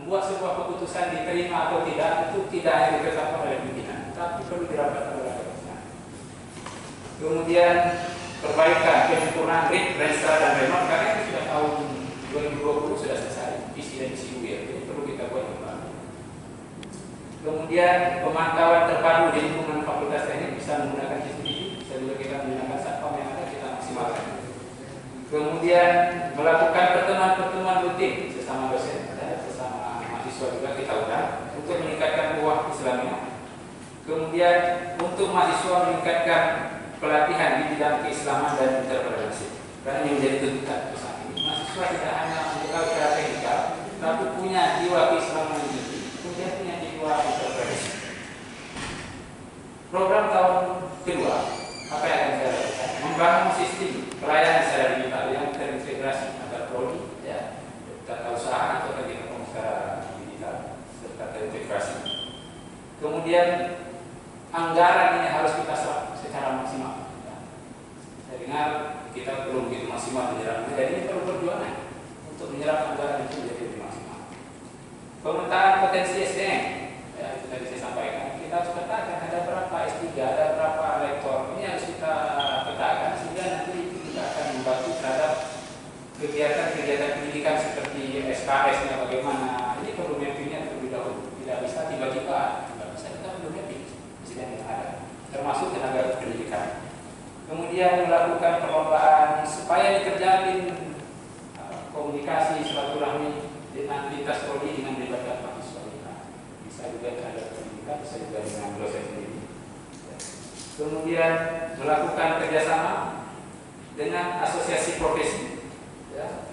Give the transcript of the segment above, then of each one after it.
membuat sebuah keputusan diterima atau tidak itu tidak hanya ditetapkan oleh pimpinan, tapi perlu dirapatkan oleh pimpinan. Kemudian perbaikan penyempurnaan RIP, Renstra dan Renov karena itu sudah tahun 2020 sudah selesai visi dan misi UIR, jadi perlu kita buat kembali. Kemudian pemantauan terpadu di lingkungan Fakultas Teknik bisa menggunakan CCTV, bisa juga kita menggunakan satpam yang ada kita maksimalkan. Kemudian melakukan pertemuan-pertemuan rutin sesama dosen, sesama mahasiswa juga kita undang untuk meningkatkan ruang Islamnya. Kemudian untuk mahasiswa meningkatkan pelatihan di bidang keislaman dan interpretasi. Karena yang menjadi tuntutan saat ini, mahasiswa tidak hanya membekal secara teknikal, tapi punya jiwa keislaman yang tinggi, kemudian punya jiwa interpretasi. Program tahun kedua, apa yang akan saya lakukan? Membangun sistem pelayanan secara digital yang terintegrasi antara prodi, ya, tata usaha atau kegiatan secara digital serta terintegrasi. Kemudian anggaran ini harus kita serap secara maksimal. Ya. Saya dengar kita belum begitu maksimal menyerapnya, jadi ini perlu perjuangan untuk menyerap anggaran itu menjadi lebih maksimal. Pemetaan potensi SDM, ya, itu tadi saya sampaikan. Kita harus petakan ada berapa S3, ada berapa lektor. Ini harus kita petakan sehingga nanti kita akan membantu terhadap kegiatan-kegiatan pendidikan seperti SKS-nya bagaimana. Ini perlu mappingnya terlebih dahulu. Tidak bisa tiba-tiba, tidak bisa kita perlu mapping yang ada, termasuk tenaga pendidikan. Kemudian melakukan perlombaan supaya terjalin komunikasi silaturahmi dengan lintas prodi dengan melibatkan mahasiswa kita. Bisa juga tenaga pendidikan, bisa juga dengan dosen sendiri. Kemudian melakukan kerjasama dengan asosiasi profesi, ya,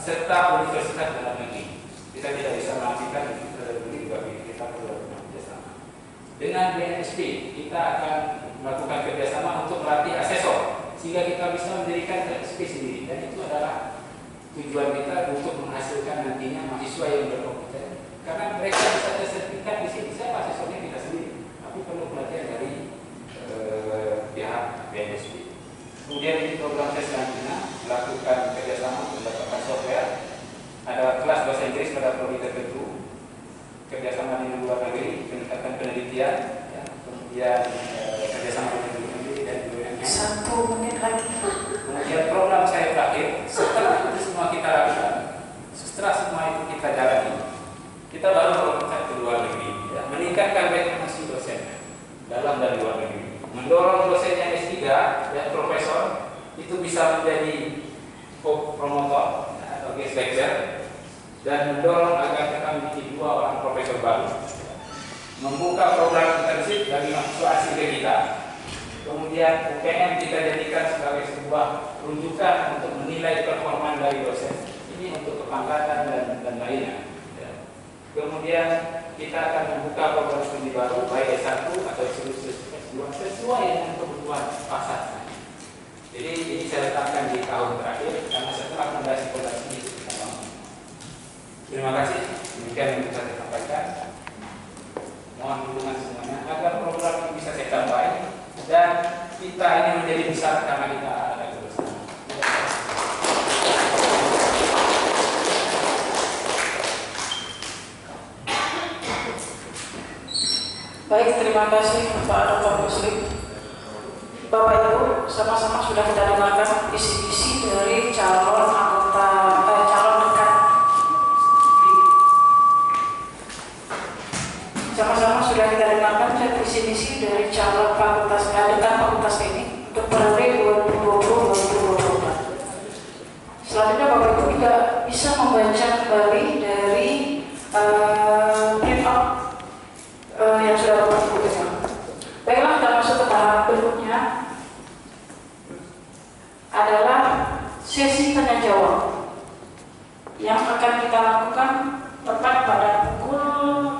serta universitas dalam negeri. Kita tidak bisa menafikan dalam negeri bagi kita perlu kerjasama. Dengan BNSP kita akan melakukan kerjasama untuk melatih asesor sehingga kita bisa mendirikan BNSP sendiri, dan itu adalah tujuan kita untuk menghasilkan nantinya mahasiswa yang berkompeten karena mereka bisa tersertifikat di sini. Saya asesornya kita sendiri, tapi perlu pelatihan dari pihak BNSP. Kemudian di program saya selanjutnya melakukan kerjasama untuk mendapatkan software. Ada kelas bahasa Inggris pada prodi tertentu, kerjasama dengan luar negeri, meningkatkan penelitian, ya, kemudian kerjasama dengan luar negeri dan BUMN. 1 menit lagi. Kemudian program saya terakhir, setelah itu semua kita lakukan, setelah semua itu kita jalani, kita baru melompat ke luar negeri, ya, meningkatkan reklamasi dosen dalam dan luar negeri, mendorong dosen yang S3 dan profesor itu bisa menjadi promotor atau guest lecturer, dan mendorong agar kita memiliki 2 orang profesor baru, membuka program internship bagi mahasiswa asing kita. Kemudian UPM kita jadikan sebagai sebuah rujukan untuk menilai performa dari dosen. Ini untuk kepangkatan dan lainnya. Ya. Kemudian kita akan membuka program studi baru baik S1 atau S2 sesuai dengan kebutuhan pasar. Jadi ini saya letakkan di tahun terakhir karena setelah fondasi-fondasi ini kita bangun. Terima kasih. Demikian yang bisa saya sampaikan. Mohon dukungan semuanya agar program ini bisa saya capai dan kita ini menjadi besar karena kita ada kebersamaan. Baik, terima kasih Pak Dr. Muslim. Bapak Ibu, sama-sama sudah kita dengarkan visi-misi dari calon dekan. Sama-sama sudah kita dengarkan visi-misi dari calon dekan fakultas ini untuk periode 2020-2024. Selanjutnya Bapak Ibu juga bisa membaca kembali dari print out yang sudah Bapak Ibu dengar. Baiklah, kita masuk ke tahap berikutnya adalah sesi tanya jawab yang akan kita lakukan tepat pada pukul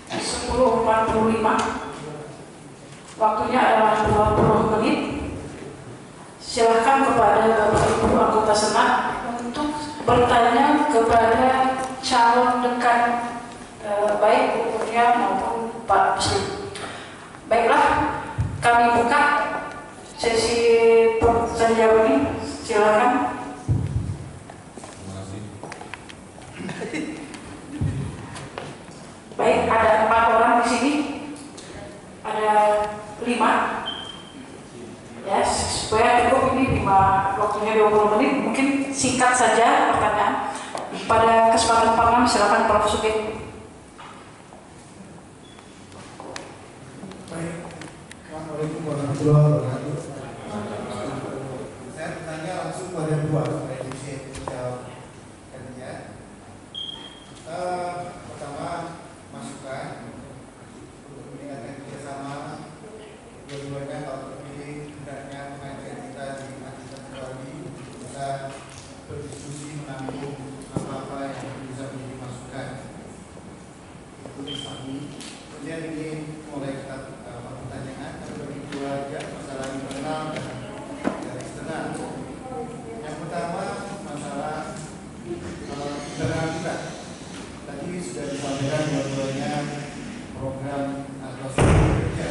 10.45. Waktunya adalah 20 menit. Silakan kepada Bapak Ibu anggota Senat untuk bertanya kepada calon dekan baik Bu Kurnia maupun Pak Muslim. Baiklah, kami buka sesi pertanyaan jawab ini. Silakan. ya, supaya cukup ini 5, waktunya 20 menit, mungkin singkat saja pertanyaan. Pada kesempatan pertama silakan Prof. Sugeng. Baik, Assalamualaikum warahmatullahi wabarakatuh. Saya bertanya langsung pada dua supaya bisa jawab kerja. Pertama, masukan untuk meningkatkan kerjasama dua-duanya kalau terpilih hendaknya pengajian kita di Majelis Keluarga bisa berdiskusi menampung apa-apa yang bisa menjadi masukan. Itu satu. Kemudian ini mulai kita pertanyaan bagi dua aja masalah internal dan dari eksternal. Yang pertama masalah internal kita. Tadi sudah disampaikan dua-duanya program atau strategi kerja.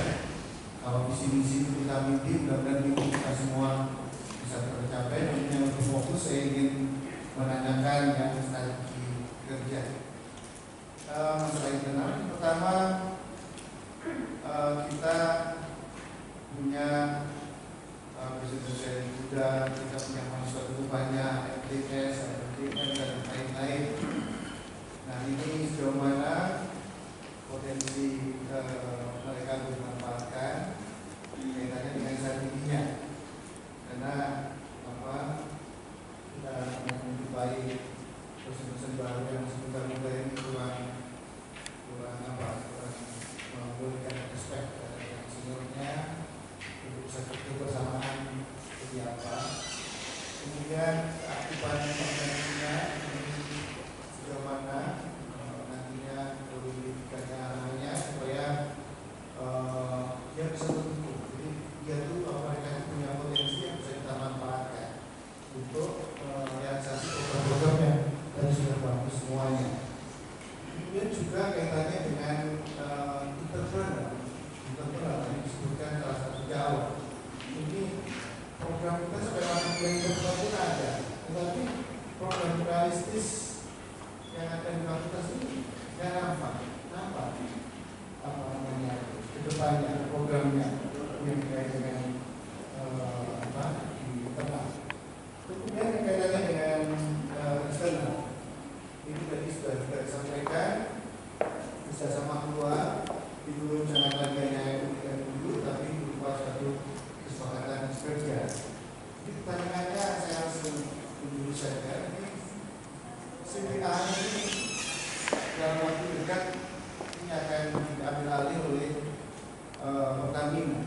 Kalau visi-misi kita mimpi, mudah-mudahan mimpi kita semua bisa tercapai. Dan yang lebih fokus saya ingin menanyakan yang strategi kerja. Masalah internal pertama, kita punya presiden muda, kita punya mahasiswa cukup banyak, MTS, MTN dan lain-lain. Nah ini sejauh mana potensi mereka bermanfaatkan kaitannya dengan strateginya, karena kita menjumpai dosen-dosen baru yang sebentar muda ini kurang memberikan respect kepada seniornya untuk bisa kebersamaan seperti apa. Kemudian keaktifan organisasinya sejauh mana nantinya perlu diberikan arahannya supaya dia bisa terbentuk. Jadi dia tuh mereka punya potensi yang bisa kita manfaatkan untuk realisasi program-programnya dan sudah bagus semuanya. Kemudian juga kaitannya dengan entrepreneur yang disebutkan salah satu jauh. Ini program kita sampai masuk ke entrepreneur pun ada, tetapi program realistis yang ada di fakultas ini nggak nampak apa namanya kedepannya programnya yang terkait dengan di tengah. Kemudian kaitannya dengan eksternal. Ini tadi sudah disampaikan, bisa sama keluar, itu jangan lagi hanya berikan dulu, tapi berupa suatu kesepakatan kerja. Jadi pertanyaannya saya langsung dulu saja, ini CPA ini dalam waktu dekat ini akan diambil alih oleh Pertamina.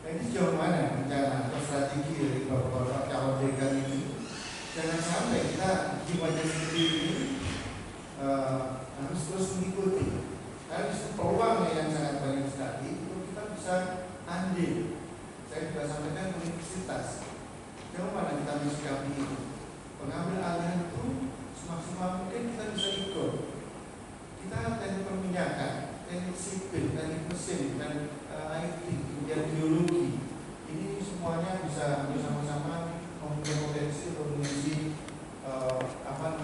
Ini sejauh mana rencana atau strategi dari Bapak calon dekan ini? Jangan sampai kita di majelis sendiri ini harus terus mengikuti. Karena peluang yang sangat banyak sekali itu kita bisa andil. Saya sudah sampaikan universitas. Jauh mana kita mensikapi itu? Pengambil alih itu semaksimal mungkin kita bisa ikut. Kita teknik perminyakan, teknik sipil, teknik mesin, dan IT, kemudian biologi. Ini semuanya bisa bersama-sama mempunyai potensi atau mengisi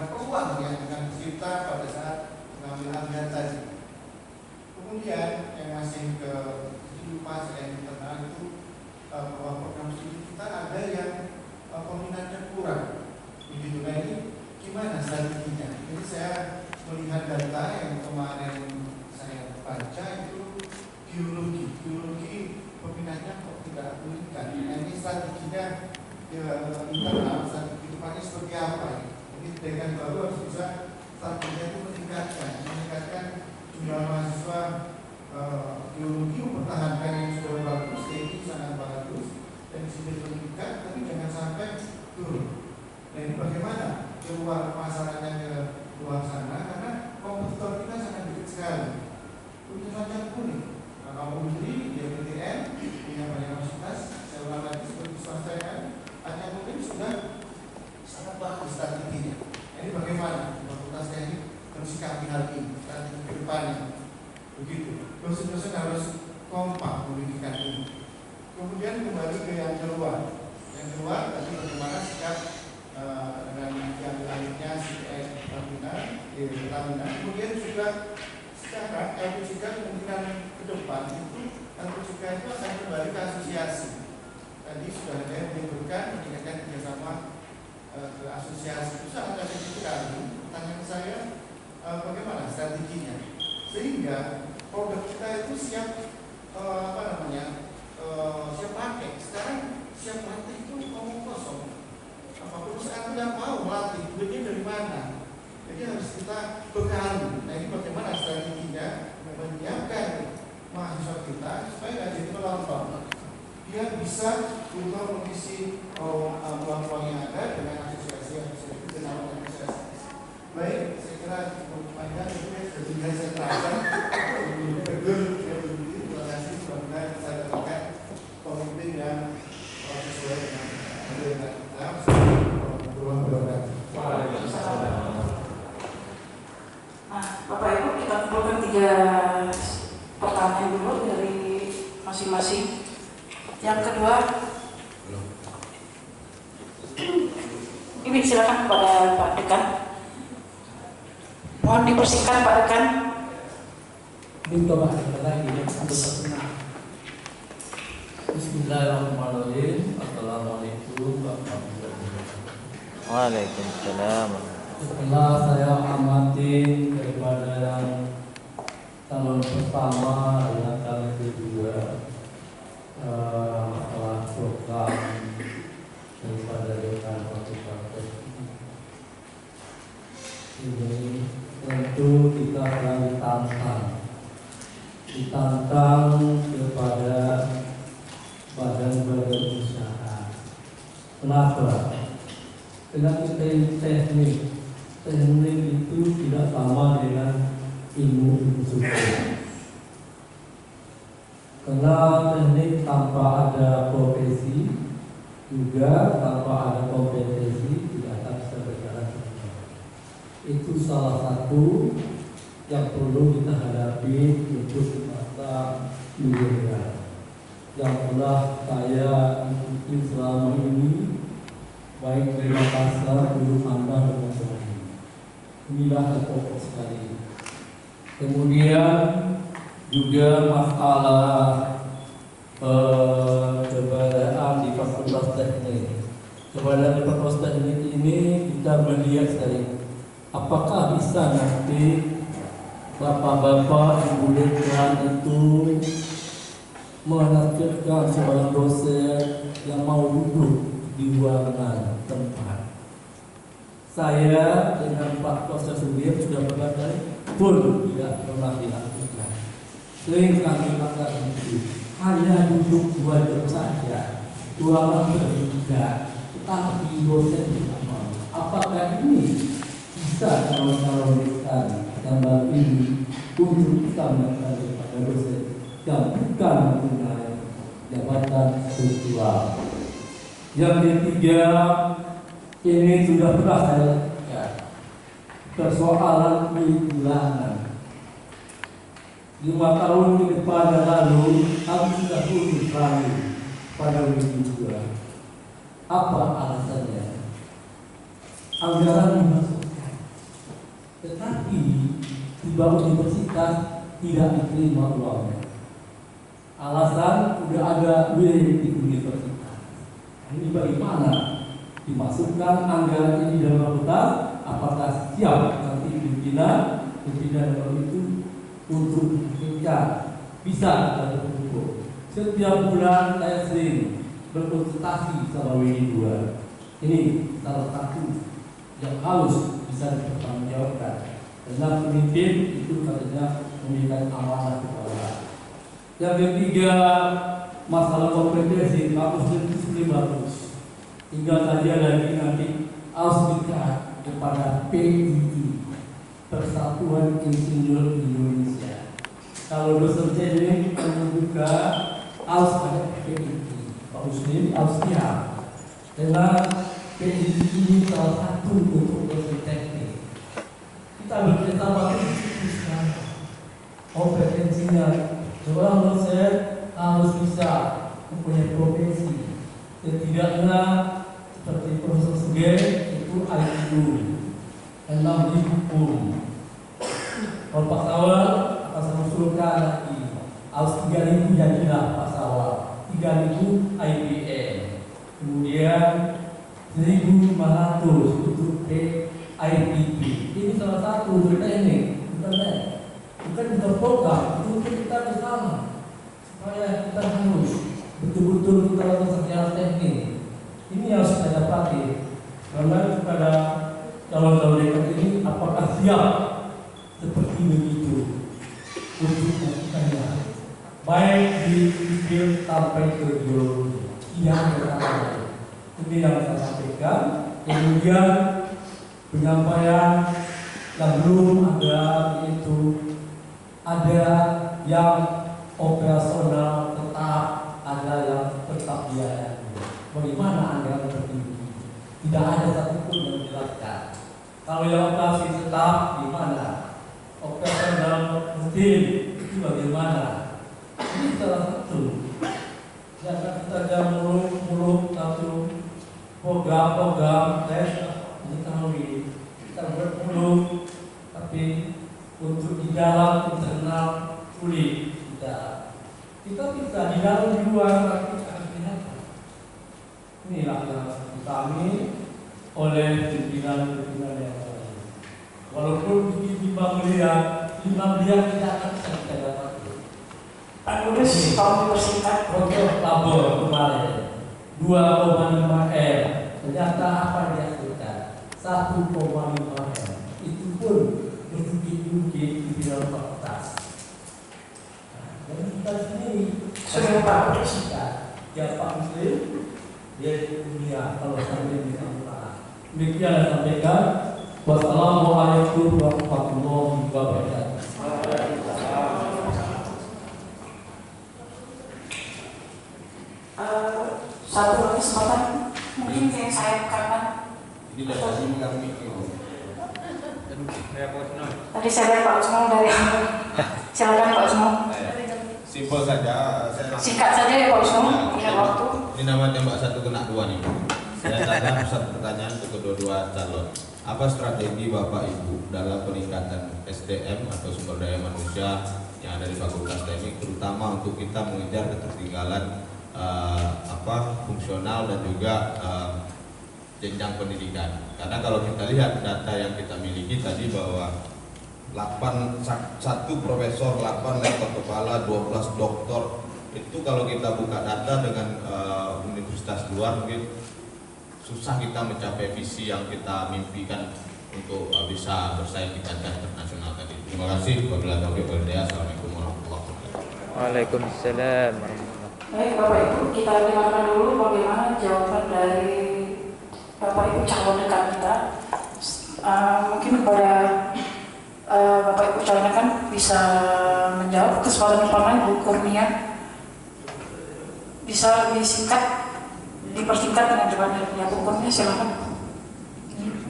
peluang yang akan tercipta pada saat pengambilan alih tadi. Kemudian yang masih ke lupa selain internal itu bahwa program studi kita ada yang peminatnya kurang. Begitu, nah ini gimana strateginya? Jadi saya melihat data yang kemarin saya baca itu biologi peminatnya kok tidak meningkat. Nah ini strateginya internal, strategi depannya seperti apa ini? Jadi dekan baru harus bisa strateginya itu meningkatkan jumlah mahasiswa biologi, mempertahankan yang sudah bagus, ini sangat bagus, dan sudah meningkat, tapi jangan sampai turun. Nah ini bagaimana keluar masalahnya ke luar sana, karena kompetitor kita sangat dekat sekali. Tentu saja unik. Nah, kalau Undri, dia PTN, punya banyak universitas, saya ulang lagi seperti swasta kan, hanya mungkin sudah sangat bagus strateginya. Ini bagaimana fakultas teknik mensikapi hal ini, strategi ke depannya. Begitu. Dosen-dosen harus kompak pendidikan ini. Kemudian kembali ke yang keluar. Yang keluar tadi bagaimana sikap dengan yang lainnya Pertamina. Kemudian juga sekarang LPJK kemungkinan ke depan itu Tentu juga itu akan kembali ke asosiasi. Tadi sudah ada yang menyebutkan meningkatkan kerjasama ke asosiasi itu sangat efektif sekali. Pertanyaan saya, bagaimana strateginya sehingga produk kita itu siap siap pakai. Sekarang siap latih itu ngomong kosong. Apa perusahaan tidak mau melatih, duitnya dari mana? Jadi harus kita bekali. Nah, ini bagaimana strateginya menyiapkan mahasiswa kita supaya nggak jadi penonton. Dia bisa untuk mengisi peluang-peluang yang ada dengan asosiasi dengan asosiasi. Baik, saya kira cukup panjang itu sudah saya terangkan. Terima kasih karena saya dapatkan pemimpin yang sesuai dengan agenda kita. Nah, Bapak Ibu, kita kumpulkan 3 pertanyaan dulu dari masing-masing. Yang kedua, ini silakan kepada Pak Dekan. Mohon dibersihkan Pak Dekan. Bismillahirrahmanirrahim. Assalamualaikum warahmatullahi wabarakatuh. Waalaikumsalam. Setelah saya amati daripada yang calon pertama dan calon kedua, masalah program daripada dengan fakultas ini, tentu kita akan ditantang kepada badan-badan usaha. Kenapa? Karena teknik itu tidak sama dengan ilmu suku. Karena teknik tanpa ada profesi, juga tanpa ada kompetensi tidak akan bisa berjalan. Itu salah satu yang perlu kita hadapi untuk masa milenial yang telah saya ikuti selama ini, baik dari Makassar, Guru Anda dan sebagainya. Inilah yang pokok sekali. Kemudian juga masalah keberadaan di fakultas teknik. Keberadaan di fakultas teknik ini kita melihat sekali. Apakah bisa nanti bapak-bapak, ibu lektorat itu menargetkan seorang dosen yang mau duduk di ruangan tempat. Saya dengan Pak Profesor Sudir sudah berkali pun tidak pernah dilakukan. Sering kami lakukan itu hanya duduk 2 jam saja, ruangan berbeda, tetapi dosen tidak mau. Apakah ini bisa calon-calonkan gambar ini untuk kita menjadi pada dosen yang bukan mempunyai jabatan struktural? Yang ketiga, ini sudah pernah saya lihat, persoalan perizinan. 5 tahun ke depan yang lalu, kami sudah turun lagi pada wisuda. Apa alasannya? Anggaran dimasukkan, tetapi di bawah universitas tidak diterima uangnya. Alasan sudah ada wilayah di universitas. Ini bagaimana dimasukkan anggaran ini dalam fakultas? Apakah siap nanti pimpinan itu untuk bekerja bisa kita berkumpul? Setiap bulan saya sering berkonsultasi sama WI2. Ini salah satu yang harus bisa dipertanggungjawabkan. Karena pemimpin itu katanya memberikan amanah kepada. Yang ketiga, masalah kompetensi kampus itu bagus. Tinggal saja lagi nanti harus dekat kepada PII, Persatuan Insinyur Indonesia. Kalau dosen ini membuka harus ada PII, Pak Muslim harus siap. Karena PII ini salah satu untuk dosen teknik. Kita bekerjasama dengan kompetensinya. Seorang dosen harus bisa mempunyai profesi. Setidaknya seperti Profesor Suger itu IQ 6 di hukum. Kalau Pak Sawal akan saya usulkan lagi harus 3.000 jadilah Pak Sawal, 3.000 IBM, kemudian 1.500 untuk PIPP. Ini salah satu untuk teknik, bukan program, itu untuk kita bersama supaya kita harus betul-betul kita lakukan secara teknik. Ini yang harus kita dapati. Karena kepada calon-calon dekat ini apakah siap seperti begitu untuk melakukannya, baik di sipil sampai ke geologi. Tidak ada. Ini yang saya sampaikan. Kemudian penyampaian yang belum ada, itu ada yang operasional tetap, ada yang tetap biaya. Bagaimana anggaran seperti ini? Tidak ada satupun yang dijelaskan. Kalau yang operasi tetap gimana? Operasional rutin itu bagaimana? Ini salah satu. Jangan saja muluk-muluk satu program-program tes diketahui kita bermuluk, tapi untuk di dalam internal sulit. Kita bisa di dalam di luar, tapi kita akan kelihatan. Inilah yang kami oleh pimpinan-pimpinan yang lain. Walaupun di 5 miliar tidak akan bisa kita dapat. Pak Lurus, kalau dipersingkat, Proyek labor kemarin 2,5 M, ternyata apa yang dihasilkan 1,5 M. Itu pun bertubi-tubi di dalam fakultas. Dan kita sendiri sudah Pak Lurus. Ya Pak Muslim, dia di dunia kalau sampai di sana. Demikian yang sampaikan. Wassalamualaikum warahmatullahi wabarakatuh. Satu lagi kesempatan mungkin yang saya karena Ini dari kami. tadi saya lihat Pak Usmo dari silakan Pak Usmo. Simpel saja. Singkat saja ya Pak Usmo, punya waktu. Ini nama tembak satu kena dua nih. Saya tanya satu pertanyaan untuk kedua-dua calon. Apa strategi Bapak Ibu dalam peningkatan SDM atau sumber daya manusia yang ada di Fakultas Teknik, terutama untuk kita mengejar ketertinggalan fungsional dan juga jenjang pendidikan? Karena kalau kita lihat data yang kita miliki tadi bahwa 1 profesor, 8 lektor kepala, 12 doktor, itu kalau kita buka data dengan universitas luar mungkin susah kita mencapai visi yang kita mimpikan untuk bisa bersaing di kancah internasional tadi. Terima kasih. Wabillahi taufiq wal hidayah. Assalamualaikum warahmatullahi wabarakatuh. Waalaikumsalam warahmatullahi. Baik Bapak Ibu, kita dengarkan dulu bagaimana jawaban dari Bapak Ibu calon dekat kita. Mungkin kepada Bapak Ibu calon dekan bisa menjawab. Kesempatan pertama Ibu Kurnia, bisa lebih singkat, dipersingkat dengan jawabannya Bu Kurnia, silakan.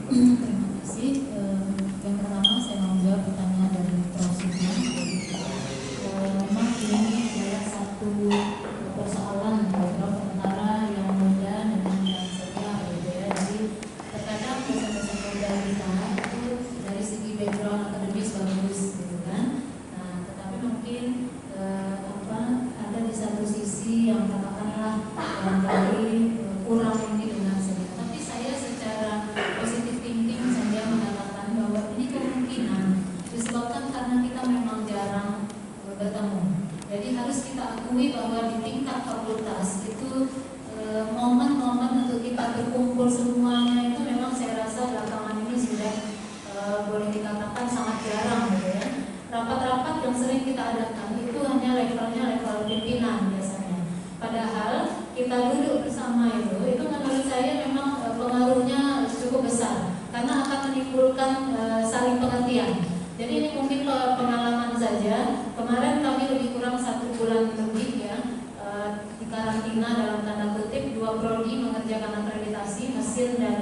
Terima kasih. Yang pertama saya mau menjawab pertanyaan dari Prof. Siti. Memang ini adalah satu persoalan antara yang muda dengan yang setia, gitu ya. Jadi terkadang dosen-dosen muda kita itu dari segi background akademis bagus, gitu kan. Nah, tetapi mungkin ada di satu sisi yang katakanlah yang dari kurang ini dengan saya. Tapi saya secara positive thinking saya mengatakan bahwa ini kemungkinan disebabkan karena kita memang jarang bertemu. Jadi harus kita akui bahwa di tingkat fakultas itu momen-momen untuk kita berkumpul semuanya itu memang saya rasa belakangan ini sudah boleh dikatakan sangat jarang, gitu ya. Rapat-rapat yang sering kita adakan itu hanya levelnya level pimpinan biasanya. Padahal kita duduk bersama itu menurut saya memang pengaruhnya cukup besar karena akan menimbulkan saling pengertian. Jadi ini mungkin pengalaman saja. Kemarin kami lebih kurang 1 bulan lebih ya di karantina dalam tanda kutip, 2 prodi mengerjakan akreditasi mesin dan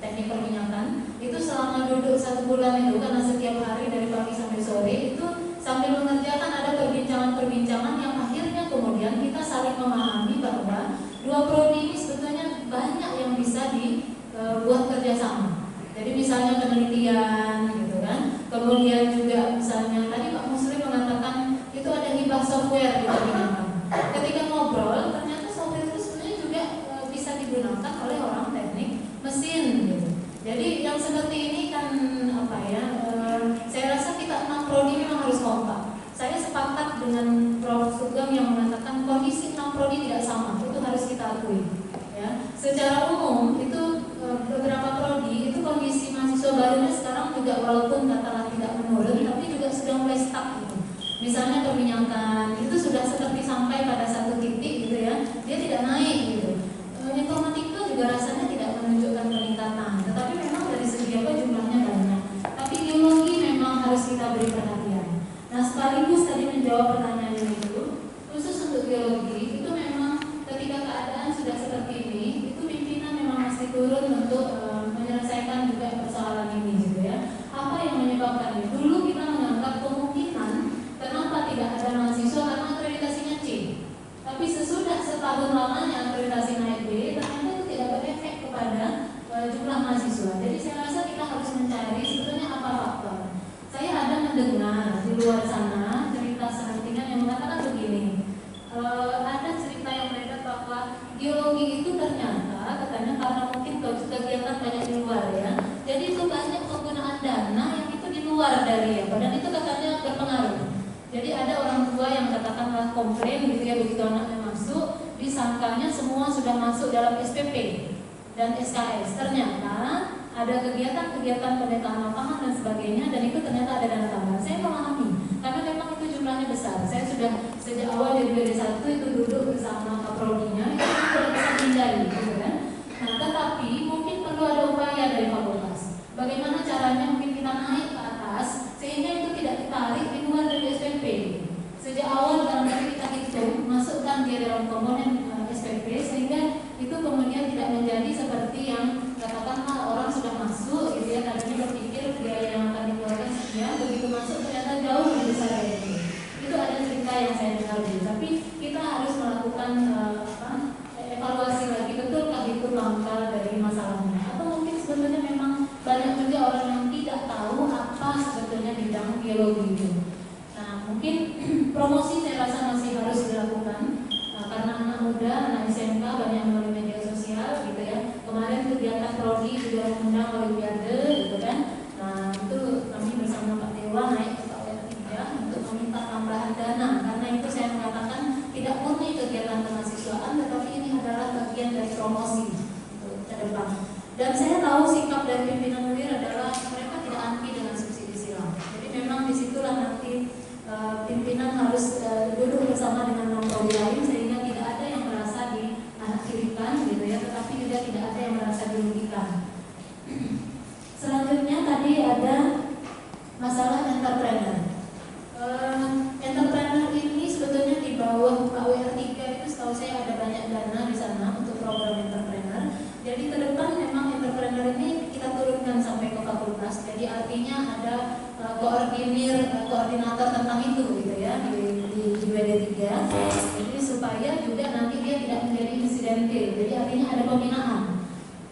teknik perminyakan. Itu selama duduk 1 bulan itu karena setiap hari dari pagi sampai sore itu sambil mengerjakan ada perbincangan-perbincangan yang akhirnya kemudian kita saling memahami bahwa 2 prodi ini sebetulnya banyak yang bisa dibuat kerjasama. Jadi misalnya penelitian, gitu kan. Kemudian juga misalnya tadi Pak Muslim mengatakan itu ada hibah soft sepakat dengan Prof. Sugeng yang mengatakan kondisi 6 prodi tidak sama, itu harus kita akui. Ya, secara umum itu beberapa prodi itu kondisi mahasiswa barunya sekarang juga walaupun katakanlah tidak menurun, tapi juga sudah mulai stuck gitu. Misalnya perminyakan itu sudah seperti sampai pada satu titik gitu ya, dia tidak naik gitu. Informatika juga rasanya tidak menunjukkan peningkatan, tetapi memang dari segi apa jumlahnya banyak. Tapi geologi memang harus kita beri perhatian. Nah, sekaligus tadi menjawab pertanyaan itu, khusus untuk geologi itu memang ketika keadaan sudah seperti ini, itu pimpinan memang masih turun untuk menyelesaikan juga persoalan ini gitu ya. Apa yang menyebabkan itu? Dulu kita menganggap kemungkinan kenapa tidak ada mahasiswa karena akreditasinya C. Tapi sesudah setahun lamanya akreditasi naik B, ternyata itu tidak berefek kepada jumlah mahasiswa. Jadi saya rasa kita harus mencari sebetulnya apa faktor. Saya ada mendengar di luar sana cerita selentingan yang mengatakan begini. Ada cerita yang beredar bahwa geologi itu ternyata katanya karena mungkin kegiatan banyak di luar ya. Jadi itu banyak penggunaan dana yang itu di luar dari apa, dan itu katanya berpengaruh. Jadi ada orang tua yang katakanlah komplain gitu ya, begitu anaknya masuk, disangkanya semua sudah masuk dalam SPP dan SKS. Ternyata ada kegiatan-kegiatan pendataan lapangan dan sebagainya, dan itu ternyata ada dana tambahan. Saya memahami, karena memang itu jumlahnya besar. Saya sudah sejak awal dari BD1 itu duduk bersama kaprodinya, itu tidak bisa dihindari, gitu kan. Nah, tetapi mungkin perlu ada upaya dari fakultas. Bagaimana caranya mungkin kita naik ke atas sehingga itu tidak ditarik di luar dari SPP. Sejak awal barangkali kita hitung, masukkan dia dalam komponen SPP sehingga itu kemudian tidak menjadi seperti yang katakanlah orang sudah masuk gitu ya, tadinya berpikir biaya yang akan dikeluarkan sekian, begitu masuk ternyata jauh lebih besar dari itu. Itu ada cerita yang saya dengar dulu, tapi kita harus melakukan evaluasi lagi, betulkah itu pangkal dari masalahnya, atau mungkin sebetulnya memang banyak juga orang yang tidak tahu apa sebetulnya bidang geologi itu. Nah, mungkin promosi saya rasa masih harus dilakukan karena anak muda, anak SMK banyak melalui media sosial gitu ya. Kemarin kegiatan prodi juga mengundang Olimpiade gitu kan. Nah, itu kami bersama Pak Dewa naik ke KWR3 untuk meminta tambahan dana, karena itu saya mengatakan tidak murni kegiatan kemahasiswaan, tetapi ini adalah bagian dari promosi ke depan. Dan saya tahu sikap dari pimpinan UIR adalah mereka tidak anti dengan subsidi silang. Jadi memang disitulah nanti pimpinan harus duduk bersama dengan non-prodi lain sehingga tidak ada yang merasa diakhirkan gitu ya, tetapi juga tidak ada yang merasa dirugikan. Selanjutnya tadi ada masalah entrepreneur. Entrepreneur ini sebetulnya di bawah KWR3 itu setahu saya ada banyak dana di sana untuk program entrepreneur. Jadi ke depan memang entrepreneur ini kita turunkan sampai ke fakultas. Jadi artinya ada koordinator tentang itu gitu ya di WD3. Jadi supaya juga nanti dia tidak menjadi insidentil. Jadi artinya ada pembinaan.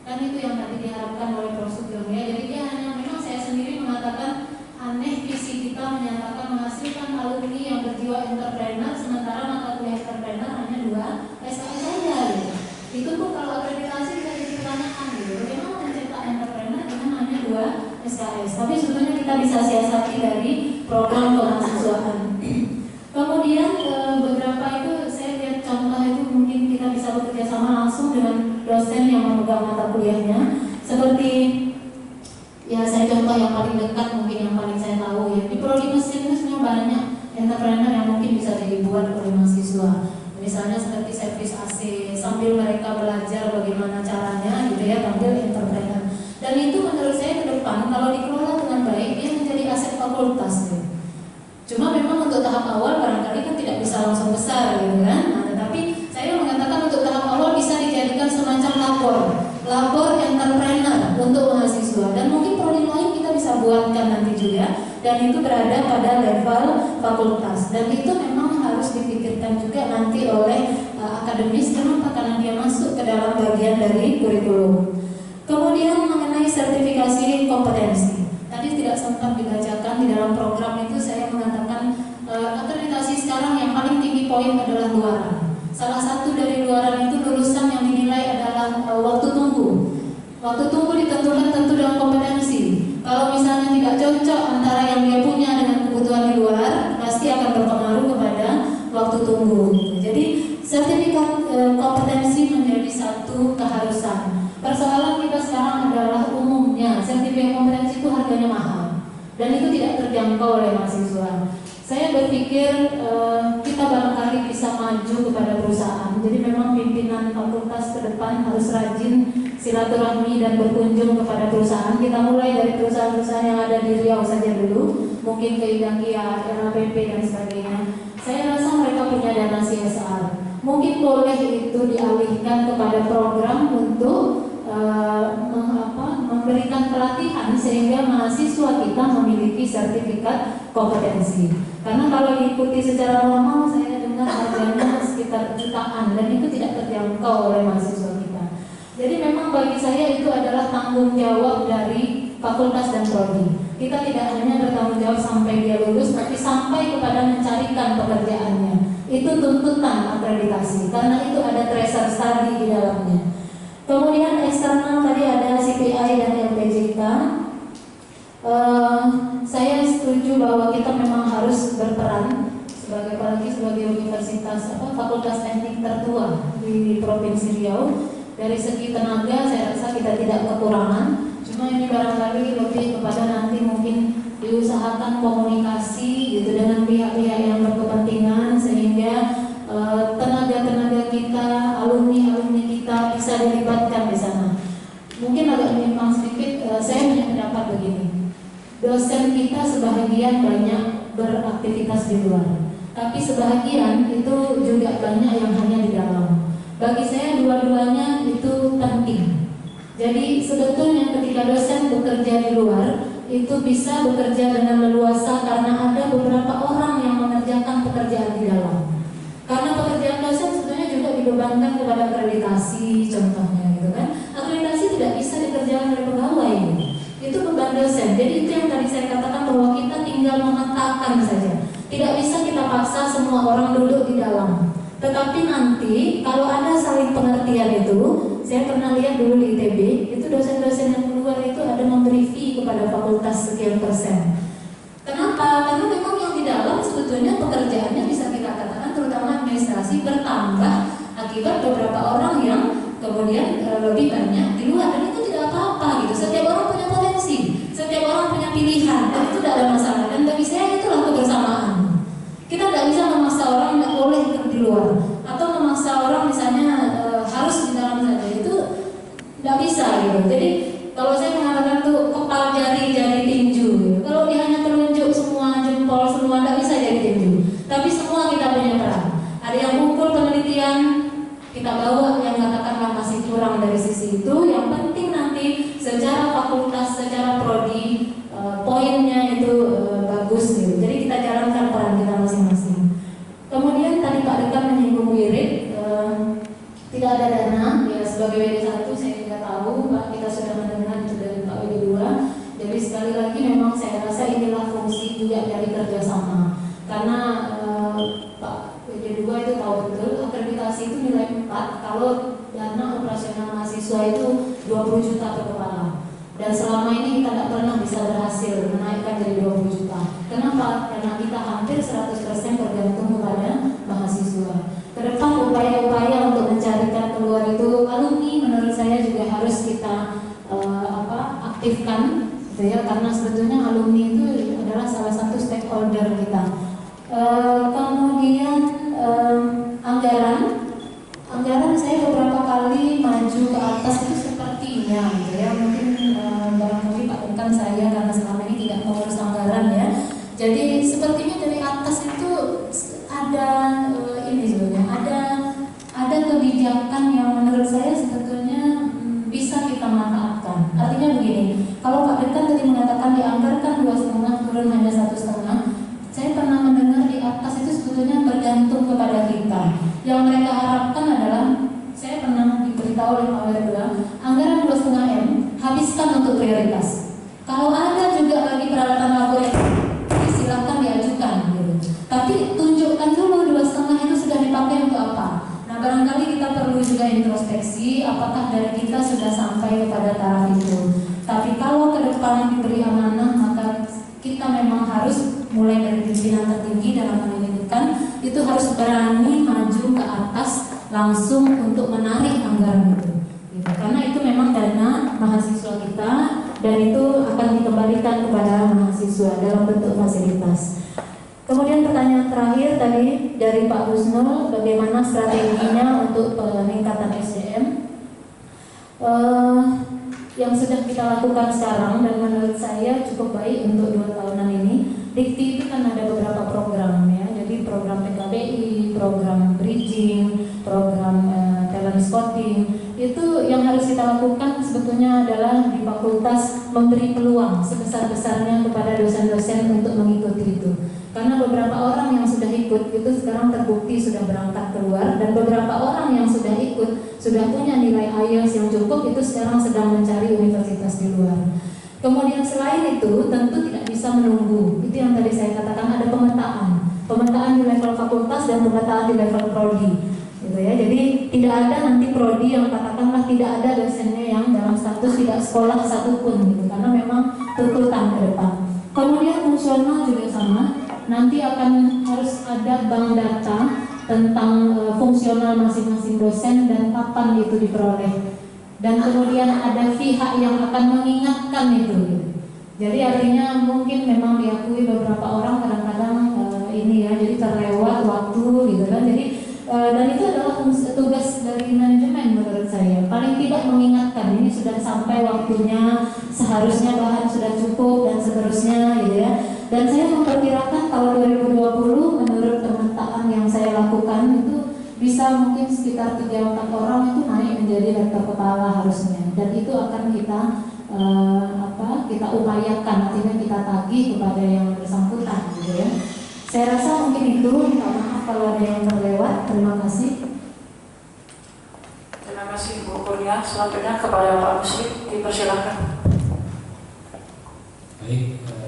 Kan itu yang tadi diharapkan oleh Prof. Sugeng ya. Jadi dia hanya, memang saya sendiri mengatakan aneh visi kita menyatakan menghasilkan alumni yang berjiwa entrepreneur, sementara mata kuliah entrepreneur hanya 2 SKS saja gitu. Itu pun kalau akreditasi bisa jadi pertanyaan gitu. Bagaimana mencetak entrepreneur dengan hanya 2 SKS? Tapi sebetulnya kita bisa siasati dari program kemahasiswaan. Kemudian beberapa itu saya lihat contoh itu mungkin kita bisa bekerja sama langsung dengan dosen yang memegang mata kuliahnya. Seperti ya saya contoh yang paling dekat mungkin yang paling saya tahu ya. Di prodi mesin itu sebenarnya banyak entrepreneur yang mungkin bisa dibuat oleh mahasiswa. Misalnya seperti servis AC sambil mereka belajar bagaimana caranya gitu ya, panggil entrepreneur. Dan itu menurut saya ke depan kalau dikelola dengan baik dia menjadi aset fakultas gitu. Cuma memang untuk tahap awal barangkali kan tidak bisa langsung besar gitu kan. Nah, tetapi saya mengatakan untuk tahap awal bisa dijadikan semacam labor entrepreneur untuk mahasiswa, dan mungkin prodi lain kita bisa buatkan nanti juga, dan itu berada pada level fakultas, dan itu memang harus dipikirkan juga nanti oleh akademis. Kenapa? Karena dia masuk ke dalam bagian dari kurikulum. Kemudian mengenai sertifikasi kompetensi, tadi tidak sempat dibacakan di dalam program itu. Saya mengatakan akreditasi sekarang yang paling tinggi poin adalah luaran. Salah satu dari luaran itu lulusan yang dinilai adalah waktu tunggu. Waktu tunggu ditentukan tentu dengan kompetensi. Kalau misalnya tidak cocok antara yang dia punya dengan kebutuhan di luar, pasti akan berpengaruh tertentu. Jadi sertifikat kompetensi menjadi satu keharusan. Persoalan kita sekarang adalah umumnya sertifikat kompetensi itu harganya mahal dan itu tidak terjangkau oleh mahasiswa. Saya berpikir kita barangkali bisa maju kepada perusahaan. Jadi memang pimpinan fakultas ke depan harus rajin silaturahmi dan berkunjung kepada perusahaan. Kita mulai dari perusahaan-perusahaan yang ada di Riau saja dulu, mungkin ke Idakia, LPP dan sebagainya. Saya rasa mereka punya dana CSR. Mungkin boleh itu dialihkan kepada program untuk memberikan pelatihan sehingga mahasiswa kita memiliki sertifikat kompetensi. Karena kalau diikuti secara normal, saya dengar harganya sekitar jutaan dan itu tidak terjangkau oleh mahasiswa kita. Jadi memang bagi saya itu adalah tanggung jawab dari fakultas dan prodi. Kita tidak hanya bertanggung jawab sampai dia lulus, tapi sampai kepada mencarikan pekerjaannya. Itu tuntutan akreditasi, karena itu ada tracer study di dalamnya. Kemudian eksternal tadi ada CPI dan LPJK. Saya setuju bahwa kita memang harus berperan apalagi sebagai universitas fakultas teknik tertua di Provinsi Riau. Dari segi tenaga saya rasa kita tidak kekurangan. Cuma ini barangkali lebih kepada nanti mungkin diusahakan komunikasi gitu dengan pihak-pihak yang berkepentingan sehingga tenaga-tenaga kita, alumni-alumni kita bisa dilibatkan di sana. Mungkin agak menyimpang sedikit, saya punya pendapat begini. Dosen kita sebahagian banyak beraktivitas di luar, tapi sebahagian itu juga banyak yang hanya di dalam. Bagi saya dua-duanya itu penting. Jadi sebetulnya ketika dosen bekerja di luar itu bisa bekerja dengan leluasa karena ada beberapa orang yang mengerjakan pekerjaan di dalam. Karena pekerjaan dosen sebetulnya juga dibebankan kepada akreditasi, contohnya gitu kan. Akreditasi tidak bisa dikerjakan oleh pegawai. Itu beban dosen. Jadi itu yang tadi saya katakan bahwa kita tinggal memetakan saja. Tidak bisa kita paksa semua orang duduk di dalam. Tetapi nanti kalau ada saling pengertian itu, saya pernah lihat dulu di ITB, itu dosen-dosen yang keluar itu ada memberi fee kepada fakultas sekian persen. Kenapa? Karena memang yang di dalam sebetulnya pekerjaannya bisa kita katakan terutama administrasi bertambah akibat beberapa orang yang kemudian lebih banyak di luar, dan itu tidak apa-apa gitu. Setiap orang punya potensi, setiap orang punya pilihan, dan itu tidak ada masalah. Dan bagi saya itulah kebersamaan. Kita tidak bisa memaksa orang tidak boleh di luar, atau memaksa orang misalnya harus di dalam saja, itu tidak bisa gitu. Jadi kalau saya mengatakan tuh kepal jari tinju gitu. Kalau dia hanya telunjuk semua jempol semua tidak bisa jadi tinju. Tapi semua kita punya peran. Ada yang ngumpul penelitian kita bawa, yang katakanlah masih kurang dari sisi itu. Yang penting nanti secara fakultas, secara prodi poinnya itu bagus gitu. Jadi kita jalankan peran kita masing-masing. Kemudian tadi Pak Dekan menyinggung wirid, tidak ada dana ya sebagai WD1 saya tidak tahu, Pak, kita sudah mendengar itu dari Pak WD2. Jadi sekali lagi memang saya rasa inilah fungsi juga dari kerjasama, karena Pak WD2 itu tahu betul akreditasi itu nilai 4 kalau dana operasional mahasiswa itu 20 juta per kepala. Dan selama ini kita tidak pernah bisa berhasil menaikkan jadi 20 juta. Kenapa? Karena kita hampir 100% tergantung kepada mahasiswa. Kedepan upaya-upaya untuk mencarikan keluar itu alumni menurut saya juga harus kita aktifkan, gitu ya, karena sebetulnya alumni itu adalah salah satu stakeholder kita. Kemudian anggaran saya beberapa kali maju ke atas itu sepertinya, gitu ya, mungkin barangkali Pak Dekan saya karena selama ini tidak mengurus anggaran ya. Jadi sepertinya dari atas itu ada ini sebenarnya ada kebijakan yang menurut saya sebetulnya bisa kita manfaatkan. Artinya begini, kalau Pak Dekan tadi mengatakan dianggarkan 2,5 turun hanya 1,5, saya pernah mendengar di atas itu sebetulnya bergantung kepada kita. Yang mereka harapkan adalah, saya pernah diberitahu oleh Pak WD2, anggaran 2,5 M habiskan untuk prioritas. Kalau ada juga lagi peralatan laboratorium, silakan diajukan gitu. Tapi tunjukkan dulu 2,5 itu sudah dipakai untuk apa. Nah barangkali kita perlu juga introspeksi apakah dari kita sudah sampai kepada taraf itu. Tapi kalau ke depan diberi amanah, maka kita memang harus mulai dari pimpinan tertinggi dalam hal ini kan itu harus berani maju ke atas langsung untuk menarik anggaran itu. Gitu. Karena itu memang dana mahasiswa kita dan itu akan dikembalikan kepada mahasiswa dalam bentuk fasilitas. Kemudian pertanyaan terakhir tadi dari Pak Husnul, bagaimana strateginya untuk peningkatan SDM? Yang sudah kita lakukan sekarang dan menurut saya cukup baik untuk 2 tahunan ini. Dikti itu kan ada beberapa program ya, jadi program PKBI, program bridging, program talent scouting. Itu yang harus kita lakukan sebetulnya adalah di fakultas memberi peluang sebesar-besarnya kepada dosen-dosen untuk mengikuti itu. Karena beberapa orang yang sudah ikut itu sekarang terbukti sudah berangkat keluar, dan beberapa orang yang sudah ikut sudah punya nilai IELTS yang cukup, itu sekarang sedang mencari universitas di luar. Kemudian selain itu tentu tidak bisa menunggu. Itu yang tadi saya katakan, ada pemetaan di level fakultas dan pemetaan di level prodi. Gitu ya. Jadi tidak ada nanti prodi yang katakanlah tidak ada dosennya yang dalam status tidak sekolah satupun gitu, karena memang tuntutan ke depan. Kemudian fungsional juga sama. Nanti akan harus ada bank data tentang fungsional masing-masing dosen dan kapan itu diperoleh. Dan kemudian ada pihak yang akan mengingatkan itu. Jadi artinya mungkin memang diakui beberapa orang kadang-kadang ini ya, jadi terlewat waktu gitu kan. Jadi dan itu adalah tugas dari manajemen menurut saya. Paling tidak mengingatkan ini sudah sampai waktunya, seharusnya bahan sudah cukup dan seterusnya gitu ya. Dan saya memperkirakan tahun 2020 menurut pemetaan yang saya lakukan itu bisa mungkin sekitar 3-4 orang itu naik menjadi rektor kepala harusnya. Dan itu akan kita upayakan, artinya kita tagih kepada yang bersangkutan gitu ya. Saya rasa mungkin itu, minta maaf kalau ada yang terlewat. Terima kasih. Terima kasih Bu Kurnia. Selanjutnya kepada Pak Muslim, dipersilakan. Baik, ada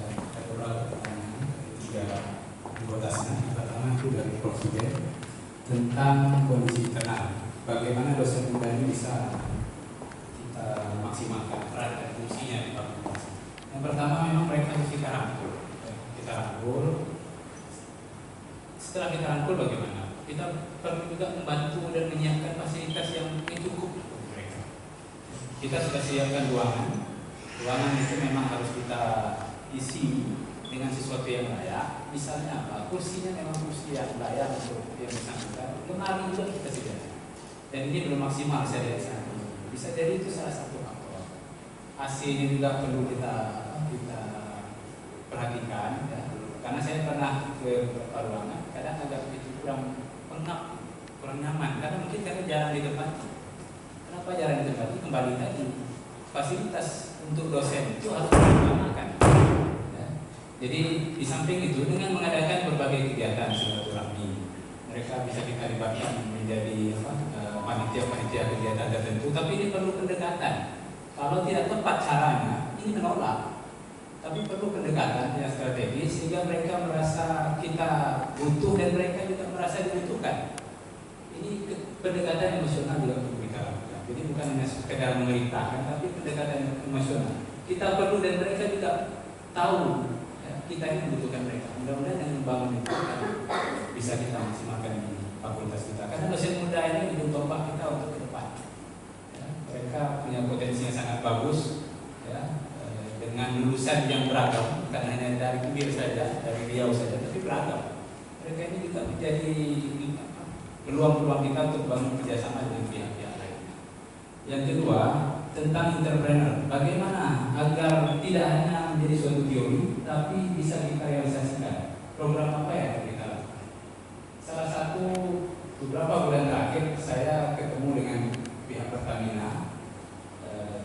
beberapa pertanyaan tiga anggotanya. Pertama itu dari Prof. Zubair tentang kondisi internal. Bagaimana dosen muda ini bisa kita maksimalkan peran dan fungsinya di fakultas. Yang pertama memang mereka harus kita rangkul. Setelah kita rangkul bagaimana? Kita perlu juga membantu dan menyiapkan fasilitas yang cukup untuk mereka. Kita sudah siapkan ruangan. Ruangan itu memang harus kita isi dengan sesuatu yang layak. Misalnya apa? Kursinya memang kursi yang layak untuk yang bersangkutan. Lemari juga kita sediakan. Dan ini belum maksimal saya lihat saat ini. Bisa jadi itu salah satu faktor. AC ini juga perlu kita perhatikan ya. Karena saya pernah ke beberapa ruangan, kadang agak begitu kurang pengap, kurang nyaman. Karena mungkin karena jarang ditempati. Kenapa jarang ditempati? Kembali tadi, fasilitas untuk dosen itu harus diutamakan. Ya. Jadi di samping itu dengan mengadakan berbagai kegiatan silaturahmi, mereka bisa kita libatkan menjadi panitia-panitia kegiatan tertentu. Tapi ini perlu pendekatan. Kalau tidak tepat caranya, ini menolak. Tapi perlu pendekatan yang strategis sehingga mereka merasa kita butuh dan mereka juga merasa dibutuhkan. Ini pendekatan emosional juga perlu kita lakukan. Jadi bukan hanya sekedar memerintahkan, tapi pendekatan emosional. Kita perlu dan mereka juga tahu ya, kita ini membutuhkan mereka. Mudah-mudahan dengan membangun itu bisa kita maksimalkan di fakultas kita. Karena dosen muda ini ujung tombak kita untuk ke depan. Ya, mereka punya potensi yang sangat bagus. Ya. Dengan lulusan yang beragam, bukan hanya dari UIR saja, dari Riau saja, tapi beragam. Mereka ini juga menjadi peluang-peluang kita untuk bangun kerjasama dengan pihak-pihak lain. Yang kedua, tentang entrepreneur. Bagaimana agar tidak hanya menjadi suatu teori, tapi bisa kita realisasikan. Program apa yang kita lakukan? Salah satu beberapa bulan terakhir saya ketemu dengan pihak Pertamina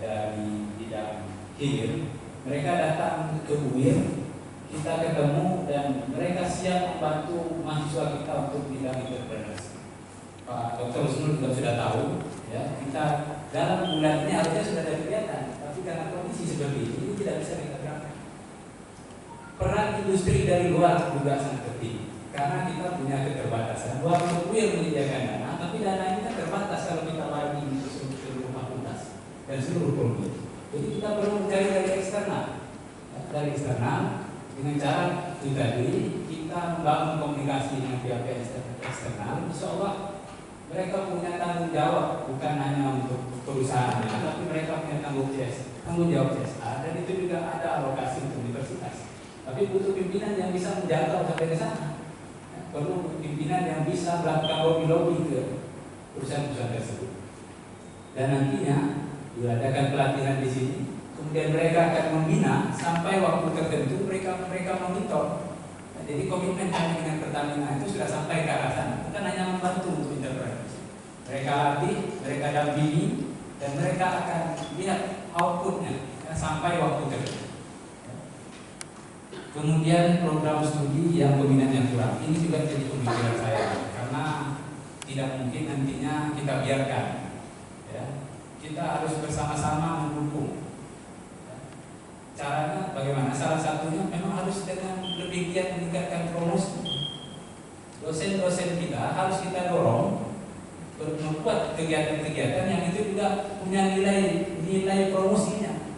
dari bidang hilir. Mereka datang ke UIR, kita ketemu dan mereka siap membantu mahasiswa kita untuk bidang entrepreneurship. Pak Dr. Husnul juga sudah tahu, ya, kita dalam bulan ini harusnya sudah ada kegiatan, tapi karena kondisi seperti ini tidak bisa kita gerakkan. Peran industri dari luar juga sangat penting, karena kita punya keterbatasan. Walaupun UIR menyediakan dana, tapi dana ini kan terbatas kalau kita bagi di seluruh fakultas dan seluruh prodi. Jadi kita perlu mencari dari eksternal, ya, dari eksternal dengan cara itu tadi kita membangun komunikasi dengan pihak eksternal, insya Allah mereka punya tanggung jawab, bukan hanya untuk perusahaan, tapi mereka punya tanggung jawab CSR, dan itu juga ada alokasi untuk universitas. Tapi butuh pimpinan yang bisa menjangkau sampai ke sana. Perlu pimpinan yang bisa melakukan lobby ke perusahaan-perusahaan tersebut. Dan nantinya diadakan pelatihan di sini, kemudian mereka akan membina sampai waktu tertentu mereka monitor. Jadi komitmen kami dengan Pertamina itu sudah sampai ke arah sana, bukan hanya membantu untuk intervensi. Mereka latih, mereka dampingi, dan mereka akan lihat outputnya sampai waktu tertentu. Kemudian program studi yang peminatnya kurang, ini juga jadi pemikiran saya, karena tidak mungkin nantinya kita biarkan. Ya. Kita harus bersama-sama mendukung. Caranya bagaimana? Salah satunya memang harus dengan lebih giat meningkatkan promosi. Dosen-dosen kita harus kita dorong membuat kegiatan-kegiatan yang itu juga punya nilai promosinya.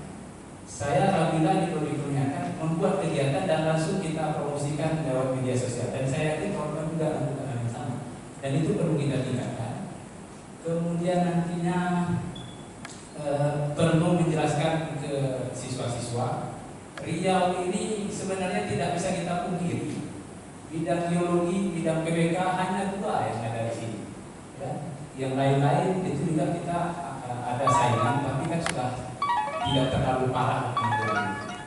Saya alhamdulillah di Prodi Perniagaan membuat kegiatan dan langsung kita promosikan lewat media sosial, dan saya yakin kawan-kawan juga lakukan hal yang sama. Dan itu perlu kita tingkatkan. Kemudian nantinya perlu menjelaskan ke siswa-siswa, Riau ini sebenarnya tidak bisa kita pungkiri. Bidang geologi, bidang PWK hanya 2 yang ada di sini. Ya. Yang lain-lain itu juga kita ada saingan, tapi kan sudah tidak terlalu parah.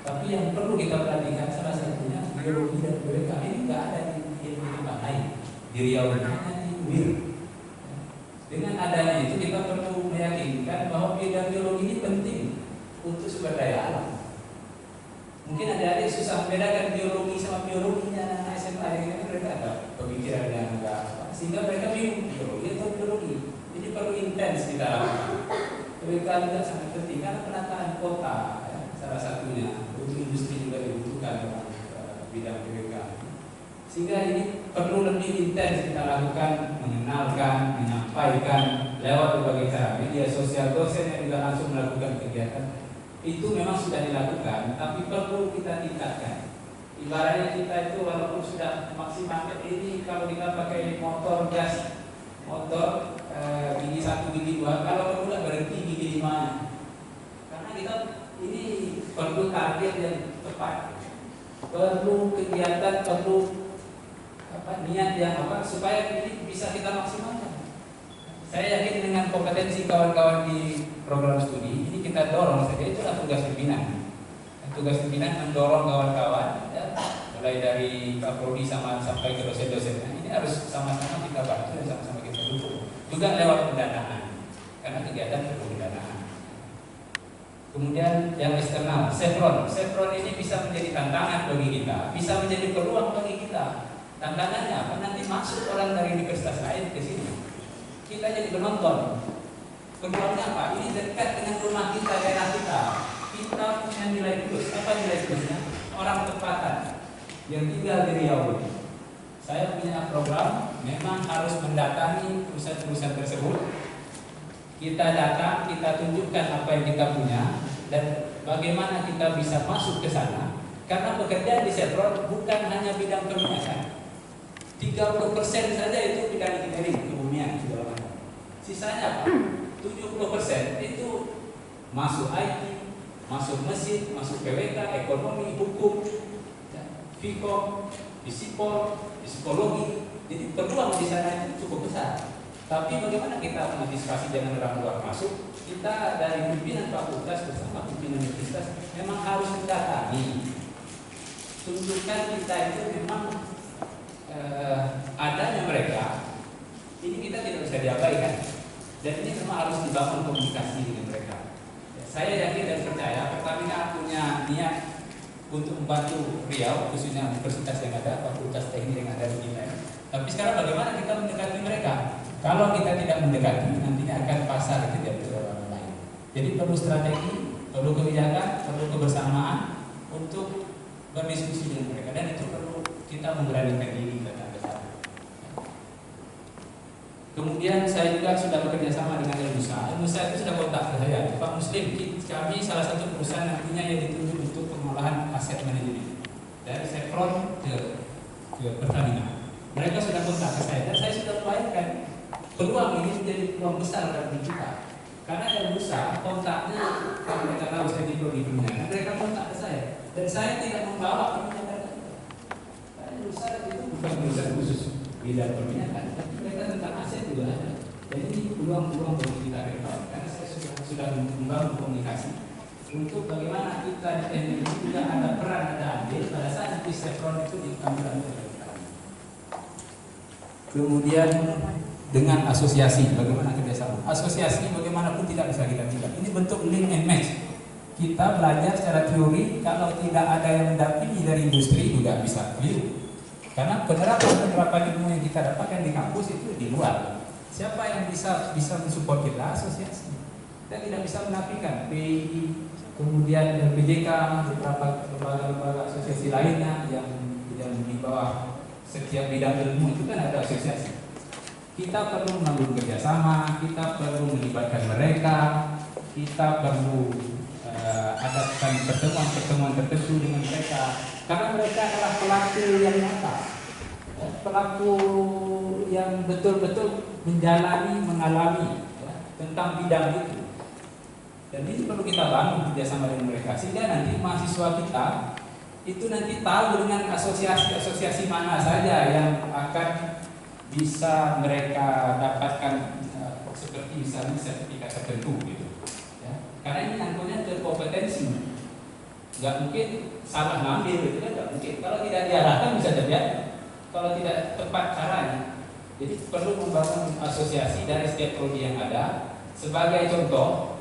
Tapi yang perlu kita perhatikan salah satunya geologi dan PWK ini nggak ada di tempat lain. Di Riau hanya di UIR. Dengan adanya itu kita perlu meyakinkan bahwa bidang geologi ini penting untuk sumber daya alam. Mungkin adik-adik susah membedakan geologi sama biologinya anak SMA yang mereka ada pemikiran yang enggak, sehingga mereka bingung geologi atau biologi. Jadi perlu intens kita lakukan. PWK juga sangat penting karena penataan kota, ya, salah satunya untuk industri juga dibutuhkan dalam bidang PWK. Sehingga ini perlu lebih intens kita lakukan, mengenalkan, menyampaikan lewat berbagai cara, media sosial, dosen yang juga langsung melakukan kegiatan. Itu memang sudah dilakukan, tapi perlu kita tingkatkan. Ibaratnya kita itu walaupun sudah maksimal ini, kalau kita pakai motor gas, motor gigi 1, gigi 2, kalau perlu berhenti gigi 5. Karena kita ini perlu target yang tepat, perlu kegiatan, perlu niat yang supaya ini bisa kita maksimalkan. Saya yakin dengan kompetensi kawan-kawan di program studi ini kita dorong saja, itulah tugas pimpinan. Tugas pimpinan mendorong kawan-kawan, ya, mulai dari Pak Prodi sampai ke dosen-dosennya. Ini harus sama-sama kita bantu dan sama-sama kita dukung. Juga lewat pendanaan, karena kegiatan perlu pendanaan. Kemudian yang eksternal, Chevron ini bisa menjadi tantangan bagi kita, bisa menjadi peluang bagi kita. Tantangannya apa? Nanti masuk orang dari universitas lain ke sini. Kita jadi penonton. Peluangnya apa? Ini dekat dengan rumah kita, daerah kita. Kita punya nilai plus. Apa nilai plusnya? Orang tempatan yang tinggal di Riau. Saya punya program, memang harus mendatangi perusahaan-perusahaan tersebut. Kita datang, kita tunjukkan apa yang kita punya dan bagaimana kita bisa masuk ke sana. Karena pekerjaan di Chevron bukan hanya bidang perminyakan. 30% saja itu bidang engineering, kebumian, segala macam. Sisanya apa? 70% itu masuk IT, masuk mesin, masuk PWK, ekonomi, hukum, Fikom, Fisipol, psikologi. Jadi peluang di sana itu cukup besar. Tapi bagaimana kita mengantisipasi dengan orang luar masuk? Kita dari pimpinan fakultas bersama pimpinan universitas memang harus mendatangi. Tunjukkan kita itu memang adanya mereka, ini kita tidak bisa diabaikan, dan ini memang harus dibangun komunikasi dengan mereka. Saya yakin dan percaya Pertamina punya niat untuk membantu Riau, khususnya universitas yang ada, fakultas teknik yang ada di kita. Tapi sekarang bagaimana kita mendekati mereka? Kalau kita tidak mendekati, nantinya akan pasar tidak ke orang lain. Jadi perlu strategi, perlu kebijakan, perlu kebersamaan untuk berdiskusi dengan mereka, dan itu perlu kita memberanikan diri ke sana. Kemudian saya juga sudah bekerja sama dengan Elmusa. Elmusa itu sudah kontak ke saya, Pak Muslim, kami salah satu perusahaan nantinya yang ditunjuk untuk pengolahan aset manajemen. dari Chevron ke Pertamina. Mereka sudah kontak ke saya dan saya sudah bayangkan peluang ini menjadi peluang besar bagi kita. Karena yang berusaha kontaknya, kalau mereka tahu saya di dunia, mereka kontak ke saya dan saya tidak membawa permintaan. Karena berusaha itu bukan perusahaan khusus bidang permintaan, mereka tentang aset juga ada. Jadi ini peluang-peluang bagi kita ke depan. Karena saya sudah membangun komunikasi untuk bagaimana kita di teknik juga ada peran, ada andil pada saat nanti Chevron itu diambil oleh kita. Kemudian dengan asosiasi, bagaimana kerjasama? Asosiasi bagaimanapun tidak bisa kita tidak. Ini bentuk link and match. Kita belajar secara teori, kalau tidak ada yang mendampingi dari industri juga bisa keliru. Karena penerapan ilmu yang kita dapatkan di kampus itu di luar. Siapa yang bisa mensupport kita? Asosiasi. Kita tidak bisa menafikan PII, kemudian LPJK, beberapa lembaga-lembaga asosiasi lainnya yang di bawah setiap bidang ilmu itu kan ada asosiasi. Kita perlu mengambil kerjasama, kita perlu melibatkan mereka, kita perlu adakan pertemuan-pertemuan tertentu dengan mereka, karena mereka adalah pelaku yang nyata, pelaku yang betul-betul menjalani, mengalami tentang bidang itu. Dan ini perlu kita bangun kerjasama dengan mereka, sehingga nanti mahasiswa kita itu nanti tahu dengan asosiasi-asosiasi mana saja yang akan bisa mereka dapatkan seperti misalnya sertifikat tertentu gitu. Ya. Karena ini nyangkutnya ke kompetensi, nggak mungkin salah ngambil gitu kan, nggak mungkin. Kalau tidak diarahkan bisa terjadi, kalau tidak tepat caranya. Jadi perlu membangun asosiasi dari setiap prodi yang ada. Sebagai contoh,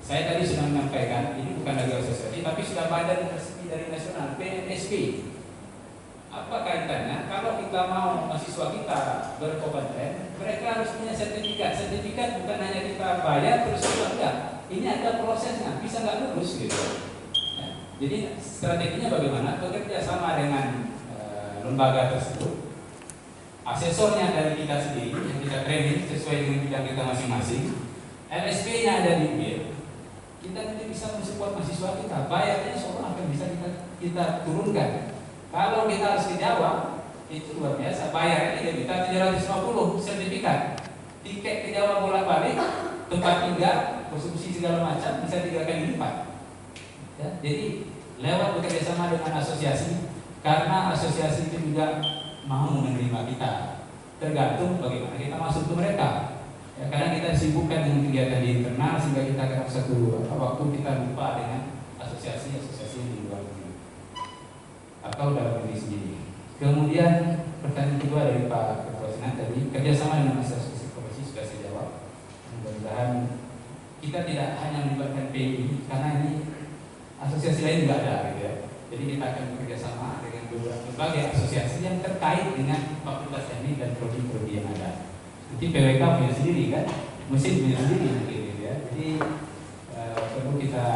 saya tadi sudah menyampaikan ini bukan lagi asosiasi, tapi sudah badan resmi dari nasional PNSP. Apa kaitannya? Kalau kita mau mahasiswa kita berkompeten, mereka harus punya sertifikat. Sertifikat bukan hanya kita bayar terus kita enggak. Ini ada prosesnya, bisa nggak lulus gitu. Ya. Jadi strateginya bagaimana? Bekerja sama dengan lembaga tersebut. Asesornya dari kita sendiri yang kita training sesuai dengan bidang kita masing-masing. LSP-nya ada di UIR. Kita nanti bisa mensupport mahasiswa kita. Bayarnya semua akan bisa kita turunkan. Kalau kita harus ke Jawa, itu luar biasa. Bayarnya 3.750 sertifikat. Tiket ke Jawa bolak-balik, tempat tinggal, konsumsi segala macam bisa 3 kali lipat. Ya, jadi lewat bekerjasama dengan asosiasi, karena asosiasi itu juga mau menerima kita. Tergantung bagaimana kita masuk ke mereka. Ya, karena kita sibukkan dengan kegiatan di internal sehingga kita akan satu waktu kita lupa dengan asosiasi-asosiasi di luar negeri atau dalam negeri sendiri. Kemudian pertanyaan kedua dari Pak Ketua Senat tadi, kerjasama dengan asosiasi profesi sudah saya jawab. Mudah-mudahan kita tidak hanya melibatkan PI karena ini asosiasi lain juga ada, gitu ya. Jadi kita akan bekerjasama dengan berbagai asosiasi yang terkait dengan fakultas teknik dan prodi-prodi yang ada. Nanti PWK punya sendiri kan, mesin punya sendiri mungkin, gitu ya. Jadi perlu kita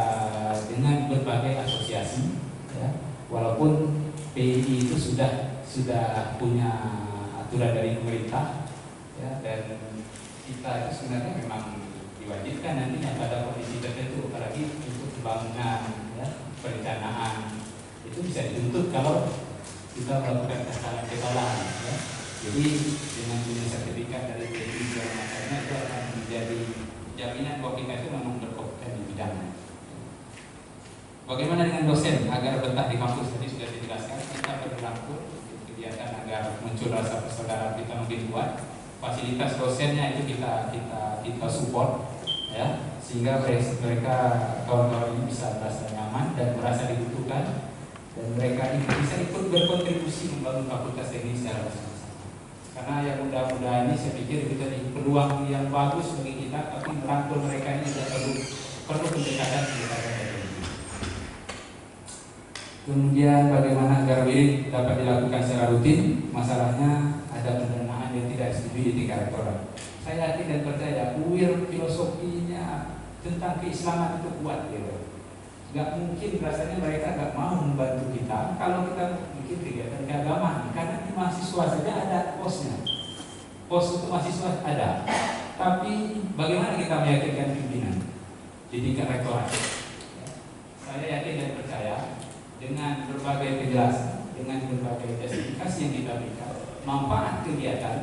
dengan berbagai asosiasi, ya. Walaupun PII itu sudah punya aturan dari pemerintah, ya, dan kita itu sebenarnya memang diwajibkan nantinya pada kondisi tertentu, apalagi untuk pembangunan, ya, perencanaan itu bisa dituntut kalau kita melakukan kesalahan-kesalahan, ya. Jadi dengan punya sertifikat dari PII dan makanya itu akan menjadi jaminan bahwa kita itu memang berkompeten di bidangnya. Bagaimana dengan dosen agar betah di kampus? Tadi sudah dijelaskan, kita berlaku kegiatan agar muncul rasa persaudaraan kita makin kuat. Fasilitas dosennya itu kita support, ya, sehingga mereka kawan-kawan ini bisa merasa nyaman dan merasa dibutuhkan, dan mereka bisa ikut berkontribusi membangun fakultas teknik secara bersama-sama. Karena yang mudah-mudahan ini saya pikir itu tadi peluang yang bagus bagi kita, tapi merangkul mereka ini juga perlu pendekatan pendekatan. Kemudian bagaimana agar WIR dapat dilakukan secara rutin? Masalahnya ada pendanaan yang tidak disetujui di tingkat rektorat. Saya yakin dan percaya WIR filosofinya tentang keislaman itu kuat, gitu. Gak mungkin rasanya mereka gak mau membantu kita kalau kita bikin kegiatan keagamaan, karena di mahasiswa saja ada posnya. Pos untuk mahasiswa ada. Tapi bagaimana kita meyakinkan pimpinan di tingkat rektorat? Saya yakin dan percaya dengan berbagai penjelasan dengan berbagai justifikasi yang kita berikan, manfaat kegiatan,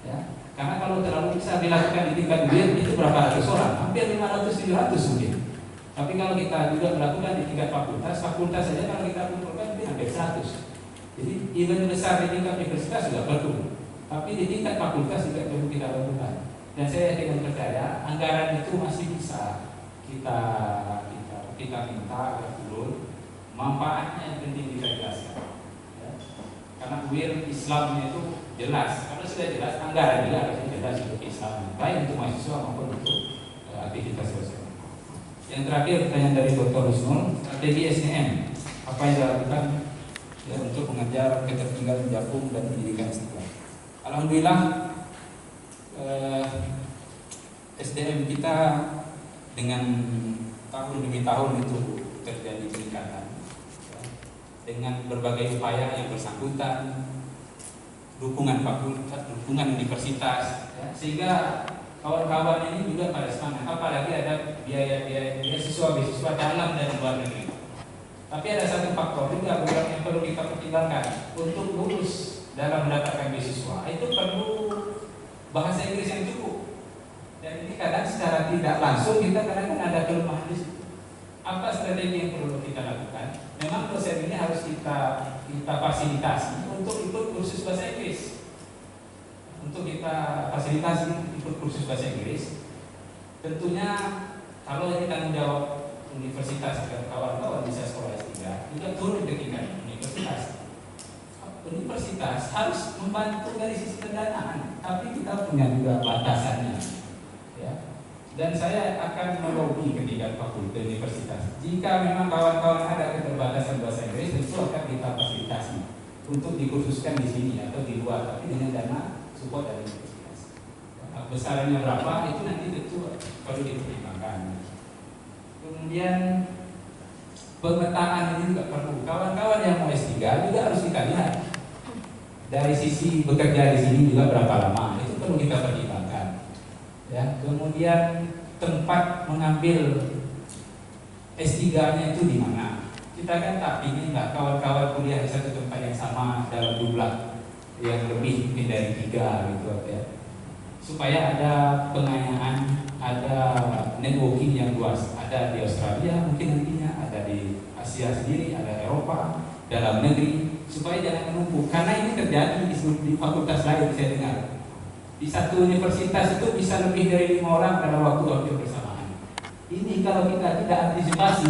ya. Karena kalau terlalu bisa dilakukan di tingkat UIR itu berapa ratus orang, hampir 500-700 mungkin. Tapi kalau kita juga melakukan di tingkat fakultas saja kalau kita kumpulkan itu hampir 100. Jadi event besar di tingkat universitas juga perlu, tapi di tingkat fakultas juga perlu kita lakukan. Dan saya yakin percaya anggaran itu masih bisa kita minta agar turun. Manfaatnya yang penting kita jelaskan, ya. Karena UIR Islamnya itu jelas, karena sudah jelas anggaran juga harusnya jelas untuk Islam, baik untuk mahasiswa maupun untuk aktivitas sosial. Yang terakhir pertanyaan dari Dr. Husnul, strategi SDM apa yang dilakukan ya, untuk mengejar ketertinggalan Jakung dan pendidikan istiqlal. Alhamdulillah SDM kita dengan tahun demi tahun itu terjadi peningkatan, ya, dengan berbagai upaya yang bersangkutan, dukungan fakultas, dukungan universitas, ya, sehingga kawan-kawan ini juga pada semangat. Apalagi ada biaya beasiswa dalam dan luar negeri. Tapi ada satu faktor juga yang perlu kita pertimbangkan untuk lulus dalam mendapatkan beasiswa itu perlu bahasa Inggris yang cukup. Dan ini kadang secara tidak langsung kita kadang ada kelemahan di situ. Apa strategi yang perlu kita lakukan? Memang dosen ini harus kita fasilitasi untuk ikut kursus bahasa Inggris. Untuk kita fasilitasi ikut kursus bahasa Inggris, tentunya kalau ini tanggung jawab universitas dan kawan-kawan bisa sekolah S3 juga turun ke tingkat universitas. Universitas harus membantu dari sisi pendanaan, tapi kita punya juga batasannya, ya. Dan saya akan melobi ketiga fakultas universitas. Jika memang kawan-kawan ada keterbatasan bahasa Inggris, tentu akan kita fasilitasi untuk dikursuskan di sini atau di luar, tapi dengan dana support dari universitas. Nah, besarannya berapa itu nanti tentu perlu dipertimbangkan. Kemudian pemetaan ini juga perlu. Kawan-kawan yang mau S3 juga harus kita lihat dari sisi bekerja di sini juga berapa lama, itu perlu kita pertimbangkan. Ya, kemudian tempat mengambil S3-nya itu di mana? Kita kan tak ingin nggak kawan-kawan kuliah di satu tempat yang sama dalam jumlah yang lebih mungkin dari 3 gitu ya. Supaya ada pengayaan, ada networking yang luas, ada di Australia mungkin nantinya, ada di Asia sendiri, ada Eropa, dalam negeri, supaya jangan menumpuk. Karena ini terjadi di fakultas lain saya dengar. Di satu universitas itu bisa lebih dari 5 orang dalam waktu hampir bersamaan. Ini kalau kita tidak antisipasi,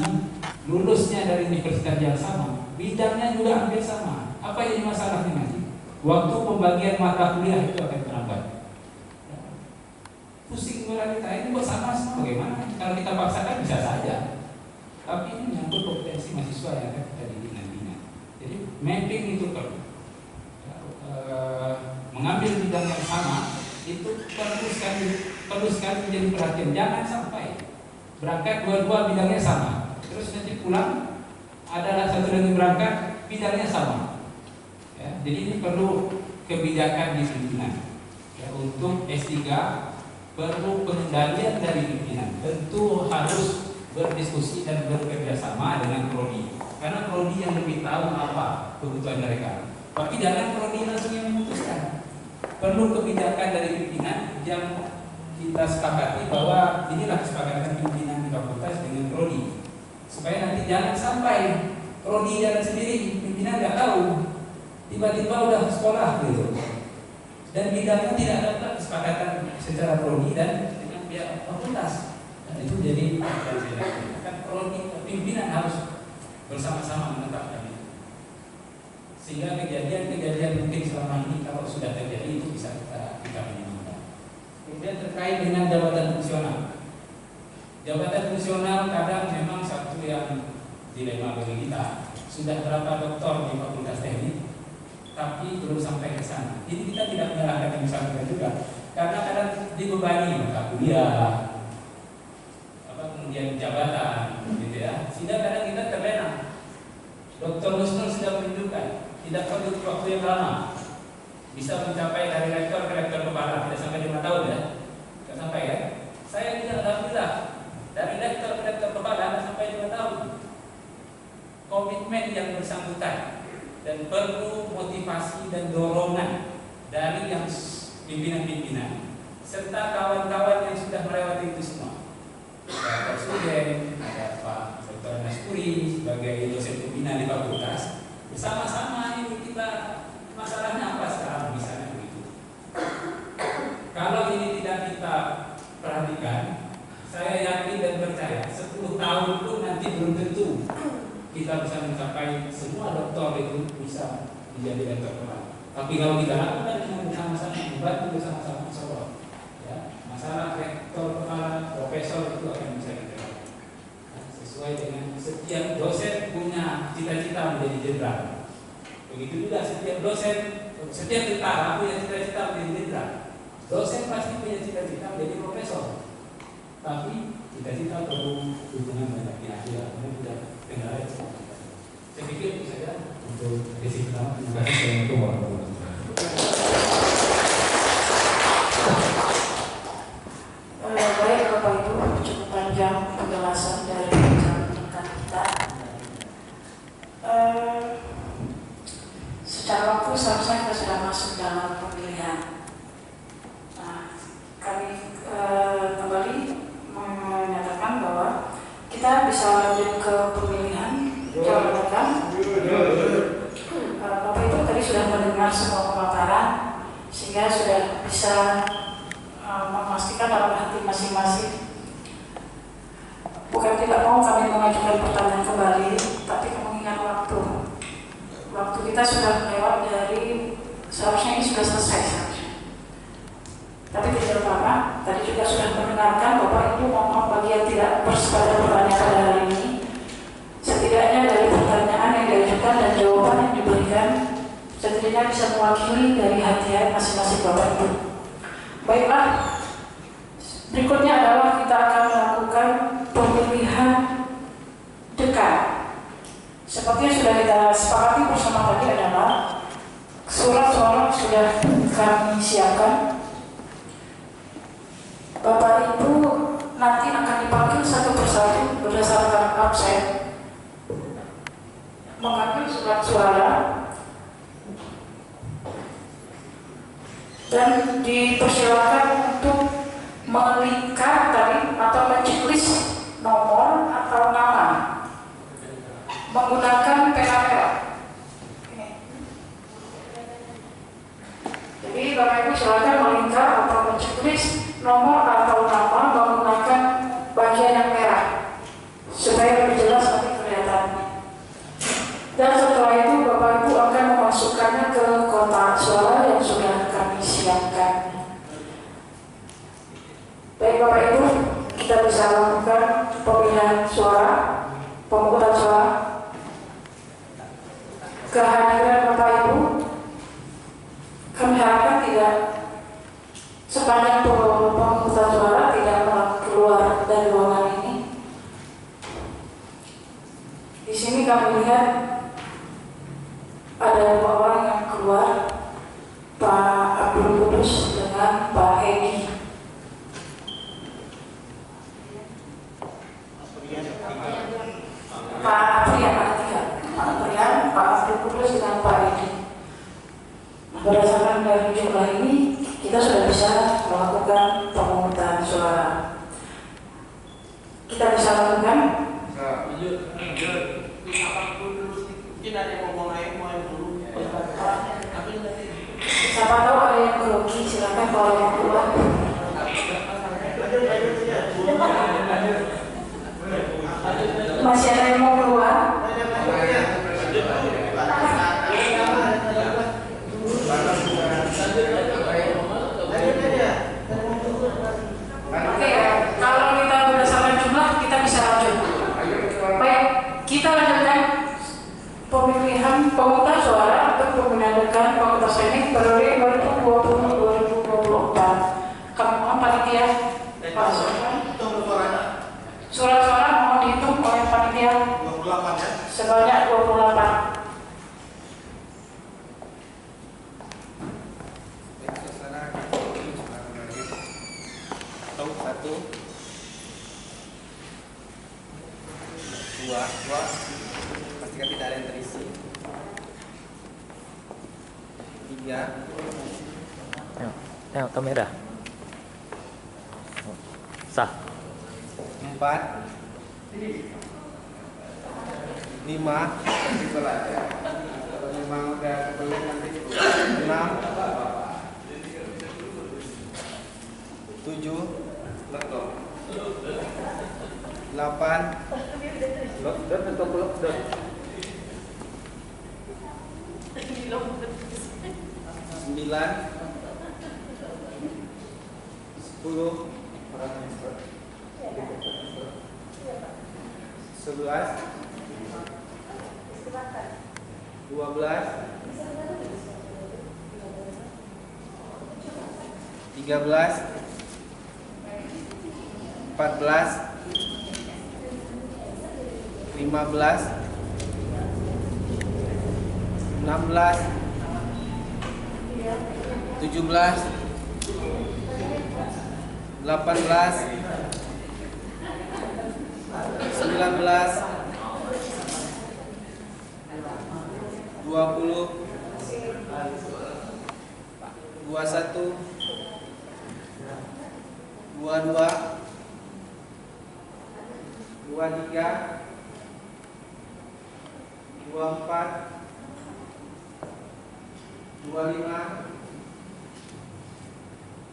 lulusnya dari universitas yang sama, bidangnya juga hampir sama. Apa yang masalahnya nanti? Waktu pembagian mata kuliah itu akan terlambat. Pusing kepala kita, ini kok sama semua bagaimana? Kalau kita paksakan bisa saja. Tapi ini menyangkut kompetensi mahasiswa yang akan kita didik nantinya. Jadi mapping itu perlu. Mengambil bidang yang sama itu perlu sekali menjadi perhatian. Jangan sampai berangkat dua-dua bidangnya sama, terus nanti pulang adalah satu lagi berangkat bidangnya sama. Ya, jadi ini perlu kebijakan di pimpinan. Ya, untuk S3 perlu pengendalian dari pimpinan. Tentu harus berdiskusi dan bekerja sama dengan prodi, karena prodi yang lebih tahu apa kebutuhan mereka. Tapi jangan prodi langsung yang memutuskan. Perlu kebijakan dari pimpinan yang kita sepakati bahwa inilah kesepakatan pimpinan di fakultas dengan prodi, supaya nanti jangan sampai prodi jalan sendiri, pimpinan nggak tahu, tiba-tiba udah sekolah gitu, dan bidangnya tidak ada kesepakatan secara prodi dan dengan pihak fakultas. Dan itu jadi kan prodi pimpinan harus bersama-sama menetapkan itu, sehingga kejadian-kejadian mungkin selama ini kalau sudah terjadi itu bisa kita minimalkan. Kemudian terkait dengan jabatan fungsional. Jabatan fungsional kadang memang satu yang dilema bagi kita. Sudah berapa doktor di fakultas teknik, tapi belum sampai ke sana. Ini kita tidak menyalahkan yang bersangkutan juga, karena kadang dibebani mata kuliah, kemudian jabatan, gitu ya. Sehingga kadang kita terlena. Dr. Husnul sudah menunjukkan tidak perlu waktu yang lama, bisa mencapai dari rektor ke rektor kepala, tidak sampai 5 tahun ya, tidak sampai ya. Saya tidak, alhamdulillah, dari rektor ke rektor kepala tidak sampai 5 tahun. Komitmen yang bersangkutan dan dan dorongan dari yang pimpinan-pimpinan serta kawan-kawan yang sudah melewati itu semua. Ada Pak Suden, ada Pak Dr. Naspuri sebagai dosen pembina di fakultas. Bersama-sama ini kita masalahnya apa sekarang misalnya begitu. Kalau ini tidak kita perhatikan, saya yakin dan percaya 10 tahun pun nanti belum tentu kita bisa mencapai semua doktor itu bisa menjadi doktor kembali. Tapi kalau kita lakukan dengan bersama-sama, membantu bersama-sama, insyaallah, ya, masalah rektor kepala, profesor itu akan bisa kita lakukan. Sesuai dengan setiap dosen punya cita-cita menjadi jenderal. Begitu juga setiap dosen, setiap tentara punya cita-cita menjadi jenderal. Dosen pasti punya cita-cita menjadi profesor. Tapi cita-cita perlu hubungan banyak pihak ya, karena tidak kendala itu. Saya pikir itu saja untuk sesi pertama. Terima kasih. Assalamualaikum warahmatullahi wabarakatuh. Baik Bapak Ibu, cukup panjang penjelasan dari rekan kita. Secara waktu seharusnya kita sudah masuk dalam pemilihan. Nah, kami kembali menyatakan bahwa kita bisa lanjut ke pemilihan jabatan. Bapak Ibu tadi sudah mendengar semua pemaparan sehingga sudah bisa memastikan dalam hati masing-masing. Bukan tidak mau kami mengajukan pertanyaan kembali, tapi mengingat waktu. Waktu kita sudah lewat dari seharusnya ini sudah selesai seharusnya. Tapi tidak apa-apa, tadi juga sudah mendengarkan Bapak Ibu mohon bagi yang tidak bersepada pertanyaan pada hari ini. Setidaknya dari pertanyaan yang diajukan dan jawaban yang diberikan, setidaknya bisa mewakili dari hati masing-masing Bapak Ibu. Baiklah, berikutnya adalah kita akan melakukan pemilihan dekan. Seperti yang sudah kita sepakati bersama tadi adalah surat suara sudah kami siapkan. Bapak Ibu nanti akan dipanggil satu persatu berdasarkan absen, mengambil surat suara dan dipersilakan untuk melingkar tadi atau menceklis nomor atau nama menggunakan pena merah. Jadi Bapak Ibu silakan melingkar atau menceklis nomor atau nama menggunakan bagian yang merah supaya lebih jelas nanti kelihatannya. Dan setelah itu Bapak Ibu akan memasukkannya ke kotak suara yang sudah kami siapkan. Baik Bapak Ibu, kita bisa lakukan pemilihan suara, pemungutan suara. Kehadiran Bapak Ibu kami harapkan tidak sepanjang pemungutan suara tidak keluar dari ruangan ini. Di sini kami lihat ada 2 orang yang keluar, Pak Abdul Kudus dengan Pak Edi. Pak Aprian ada 3, Pak Aprian, Pak Abdul Kudus dengan Pak Edi. Berdasarkan dari jumlah ini, kita sudah bisa melakukan pemungutan suara. Kita bisa lakukan. Mungkin ada yang ngomong aja, mau yang dulu. Siapa tahu ada yang grogi, silakan kalau yang keluar. Masih ada yang mau keluar? Oke, kalau kita berdasarkan jumlah kita bisa lanjut. Baik, kita lanjutkan pemilihan pemungutan suara untuk pemilihan dekan fakultas teknik periode 2020-2024. Kami mohon panitia Pak Sofyan. Surat suara mohon dihitung oleh panitia 28 ya. sebanyak 28. Satu, dua, pastikan tidak ada yang terisi. 3, 3. Tengok kamera. Sah. 4. 5. Kalau memang udah kebelet nanti 6. 7. 8. 9. 10. 11. 12. 13. 14. 15. 16. 17. 18. 19. 20. 21. 22. 23. 24. 25.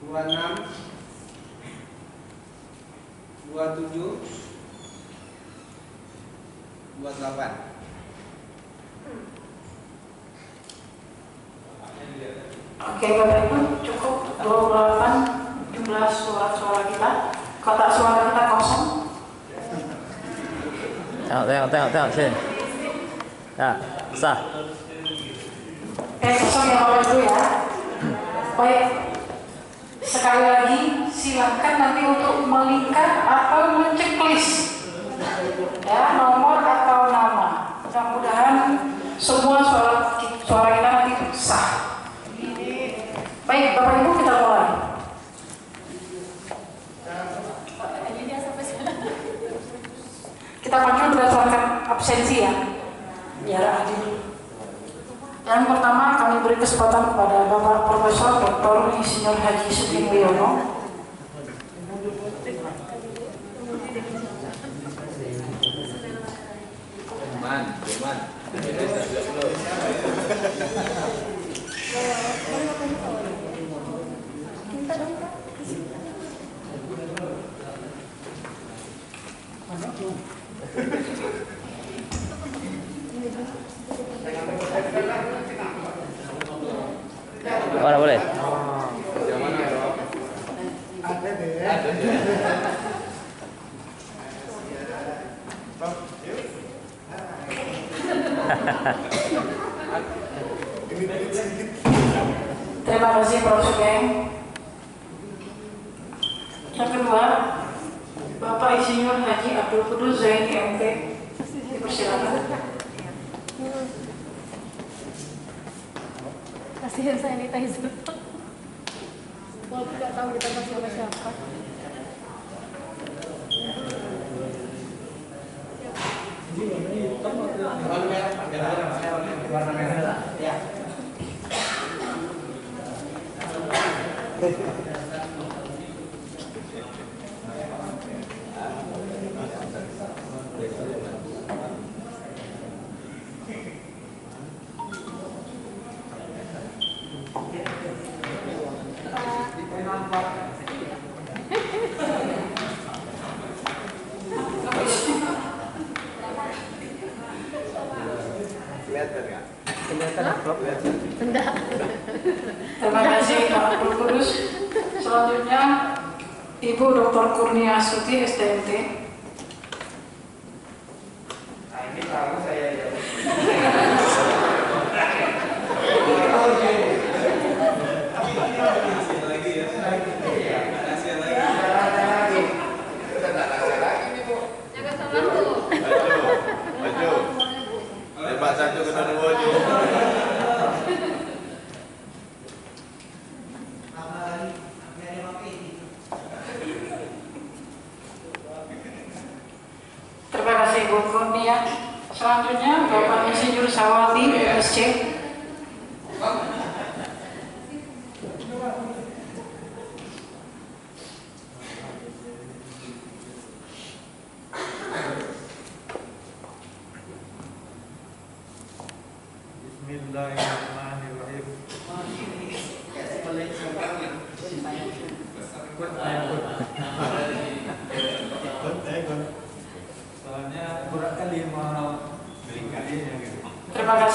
26. 27. 28. Oke, Bapak Ibu, cukup 28 jumlah surat-suara kita. Kotak suara kita kosong. Tengok sini. Ya, sah. Kosong ya Bapak Ibu ya. Baik. Sekali lagi, silakan nanti untuk melingkar atau menceklis ya nomor atau nama. Mudah-mudahan semua suara kita nanti sah. Baik, Bapak Ibu, kita mulai. Kita maju berdasarkan absensi ya, biar adil. Yang pertama kami beri kesempatan kepada Bapak Profesor Dr. Insinyur Haji Sugeng Wiono. Mana boleh? Terima kasih Prof. Sugeng. Yang kedua, Bapak Insinyur Haji Abdul Qudus Zaini MT. Dipersilakan. Kasihan sanitizer. Walaupun nggak tahu kita kasih sama siapa. Warna merah. Ya. Terima kasih Pak Abdul Qudus. Selanjutnya Ibu Dr. Kurnia Astuti STMT. Nah, ini tahu saya ya. Tembak satu kena dua je. Terima kasih Bu Kurnia. Selanjutnya Bapak Insinyur Sawaldi MSc.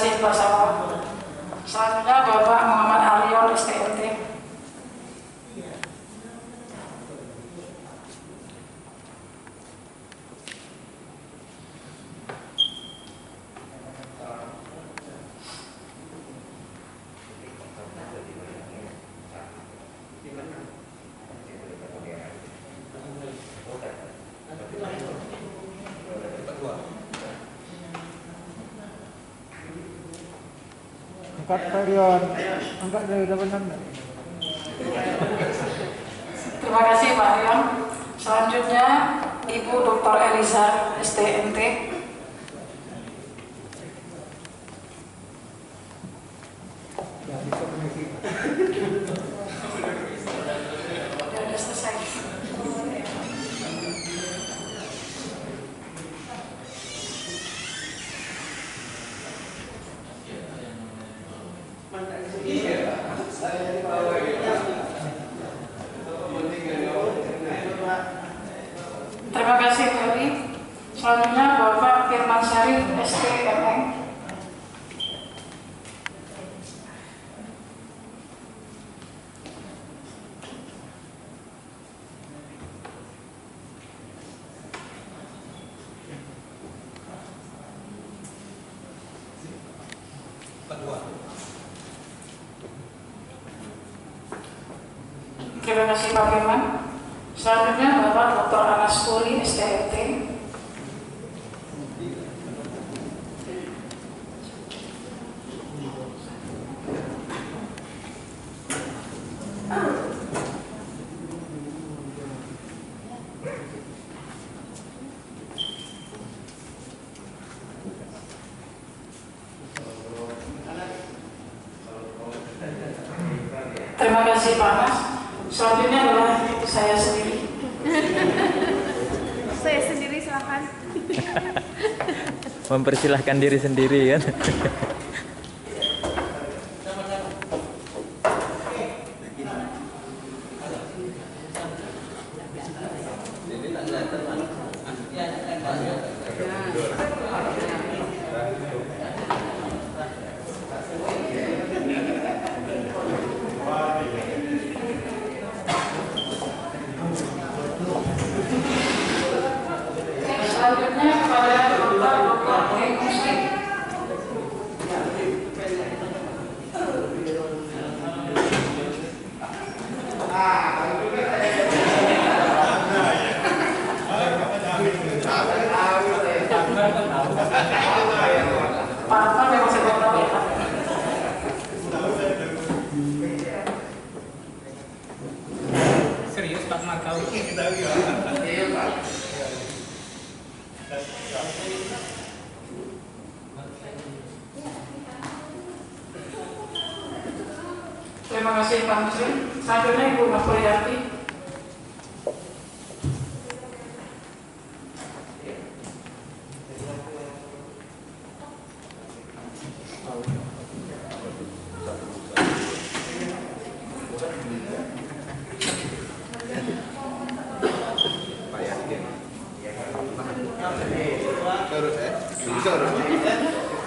kasih Pak Sawan. Selanjutnya Bapak Muhammad Aryo STMT. Angkat Pak Rion, angkat dari depan. Terima kasih Pak Rion. Selanjutnya Ibu Dr. Eliza STMT. Sudah selesai. Terima kasih Ferry. Selanjutnya Bapak Firman Syarif STMM. Terima kasih Pak Firman. Selanjutnya Bapak Dr. Anas Puri STMT. Terima kasih Pak Anas. Selanjutnya adalah saya sendiri. Saya sendiri silakan. Mempersilahkan diri sendiri kan. Selanjutnya kepada Dr. Muslim. Pak memang saya tahu ya Pak. Serius Pak Markau? Iya Pak. Terima kasih Pak Muslim. Selanjutnya Ibu Nofriyanti.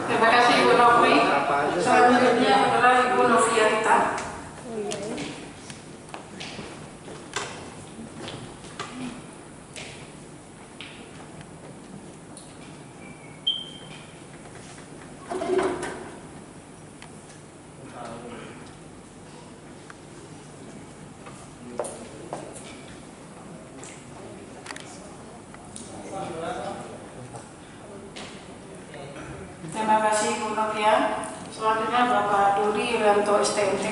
Terima kasih Ibu Nofri. Selanjutnya adalah Ibu Nofriyanti. Terima kasih Bu Novia. Selanjutnya Bapak Dodi Ranto STMT.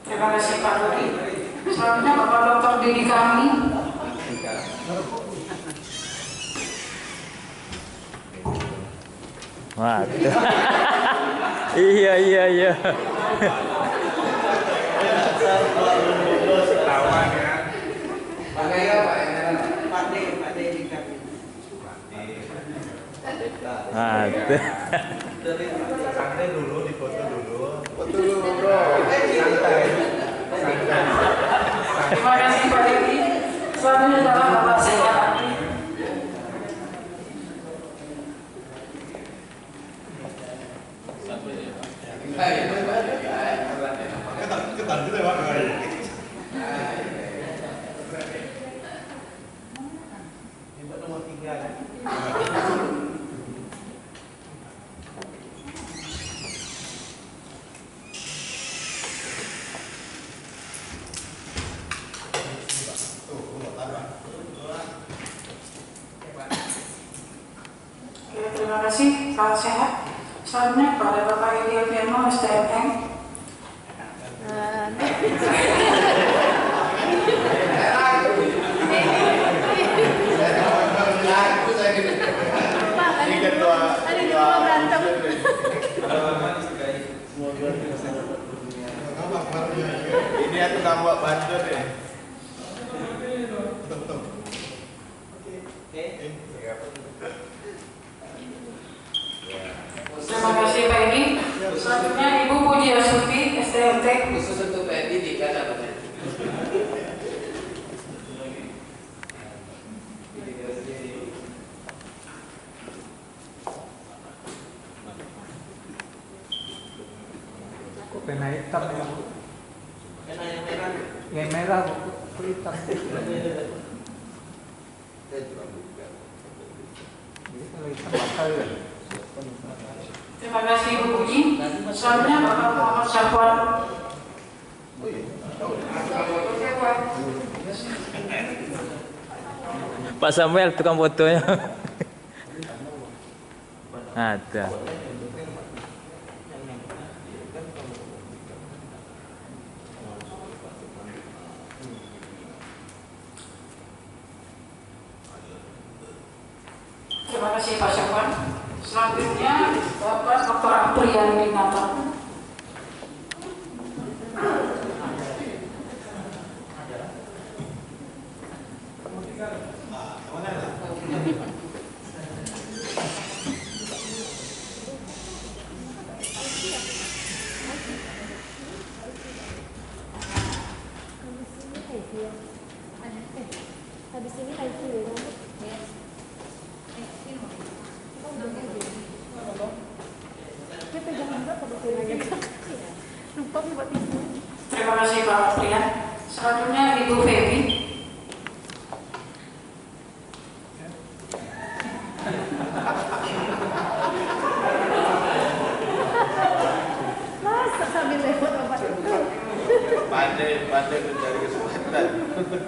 Terima kasih Pak Dodi. Selanjutnya Bapak Dr. Didi Kami. Waduh. Iya. Pakai apa yang merah? Pak D di kami. Santai dulu, difoto dulu. Foto dulu bro. Santai. Terima kasih Pak Dedi. Selanjutnya adalah Bapak Sejati. Ketan dulu ya Pak. Nomor 3. Oke, terima kasih. Salam sehat. Selanjutnya pada Bapak Edi Aviano, STM. Ini aku tambah bantu deh. Terima kasih Pak Edi. Selanjutnya Ibu Puji Astuti, STMT. Khusus untuk Pak Edi di kanan. Kok pena hitam ya? Pena yang merah. Yang merah kok hitam. Jadi kalau hitam bakal ya. Terima kasih Ibu Puji. Selanjutnya Bapak Muhammad Syafwan. Pak Samuel tukang fotonya. Ada. Terima kasih Pak Syafwan. Selanjutnya Bapak Dr. Aprian Dinato. Habis ini IQ ya. Dia pegang juga kebetulannya. Lupa buat itu. Terima kasih Pak Aprian. Selanjutnya Ibu Feby. Masa sambil lewat obat itu. Pandai mencari kesempatan.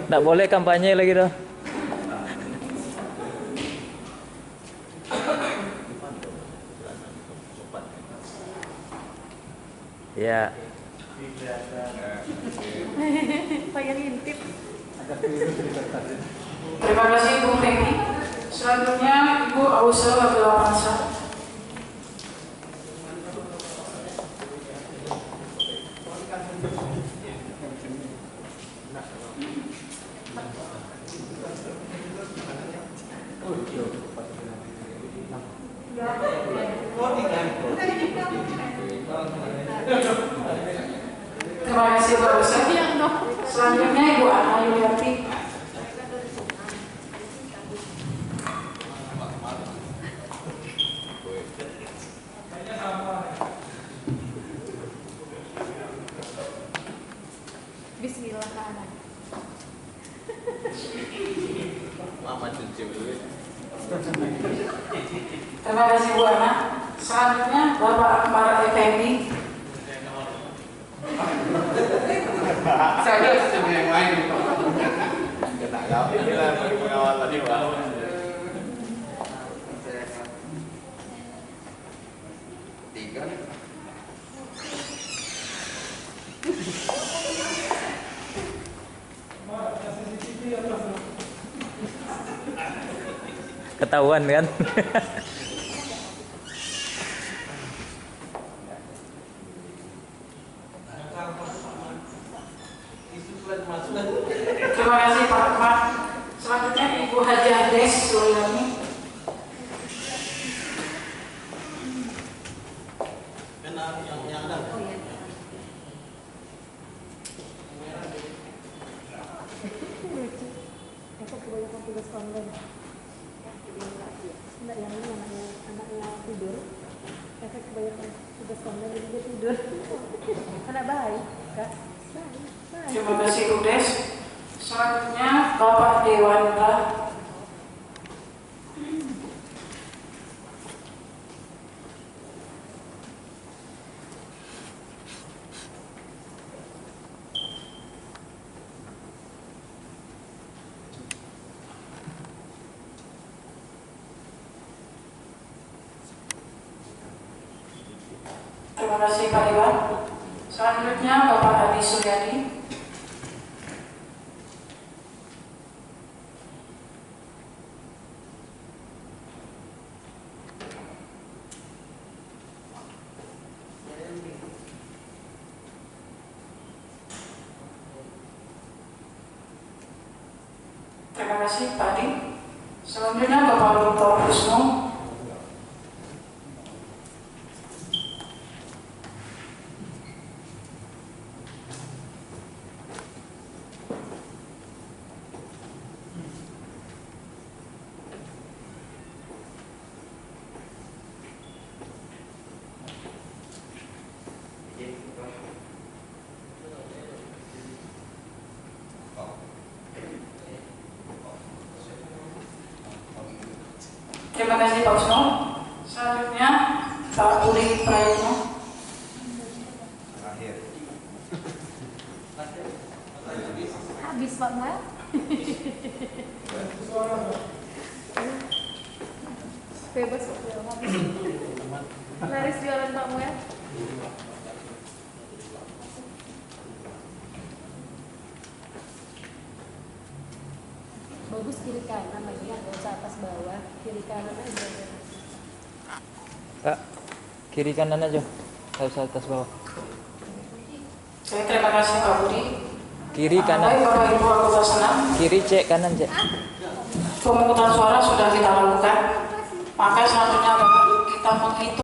Nggak boleh kampanye lagi dong. Ya. Pengen intip. Terima kasih Ibu Feby. Selanjutnya Ibu Ausel Abdul Amansyah. Terima kasih Ibu Ausel. Selanjutnya Ibu Ana Yulianti. Bismillah kanan. Mama cuci dulu. Terima kasih Bu Ana. Selanjutnya Bapak Akbar Effendi. Saya sudah yang main. Kena gapi kita pengawal tadi Pak. Tiga. Ketahuan kan? Terima kasih Pak Akbar. Suryani. Yang ada. Lucu. Aku kebanyakan tugas online. Enggak, yang ini anaknya tidur. Efek kebanyakan tugas online jadi dia tidur. Anak baik, Kak. Baik. Terima kasih Udes. Selanjutnya Bapak Dewanta. Terima kasih Pak Dewan. Selanjutnya Bapak Adi Suryadi. Terima kasih Pak Adi. Selanjutnya Bapak Dr. Kusno. Terima kasih Pak Kusno. Selanjutnya Pak Budi Prayitno. Habis Pak Muel. Bebas Pak Muel, habis. Laris jualan Pak Muel. Bagus kiri kanan lagi, nggak usah atas bawah, kiri kanan aja. Kak, kiri kanan aja. Nggak usah atas bawah. Oke, terima kasih Pak Budi. Kiri kanan. Baik Bapak Ibu anggota senam. Kiri cek, kanan cek. Pemungutan suara sudah kita lakukan. Maka selanjutnya Bapak kita menghitung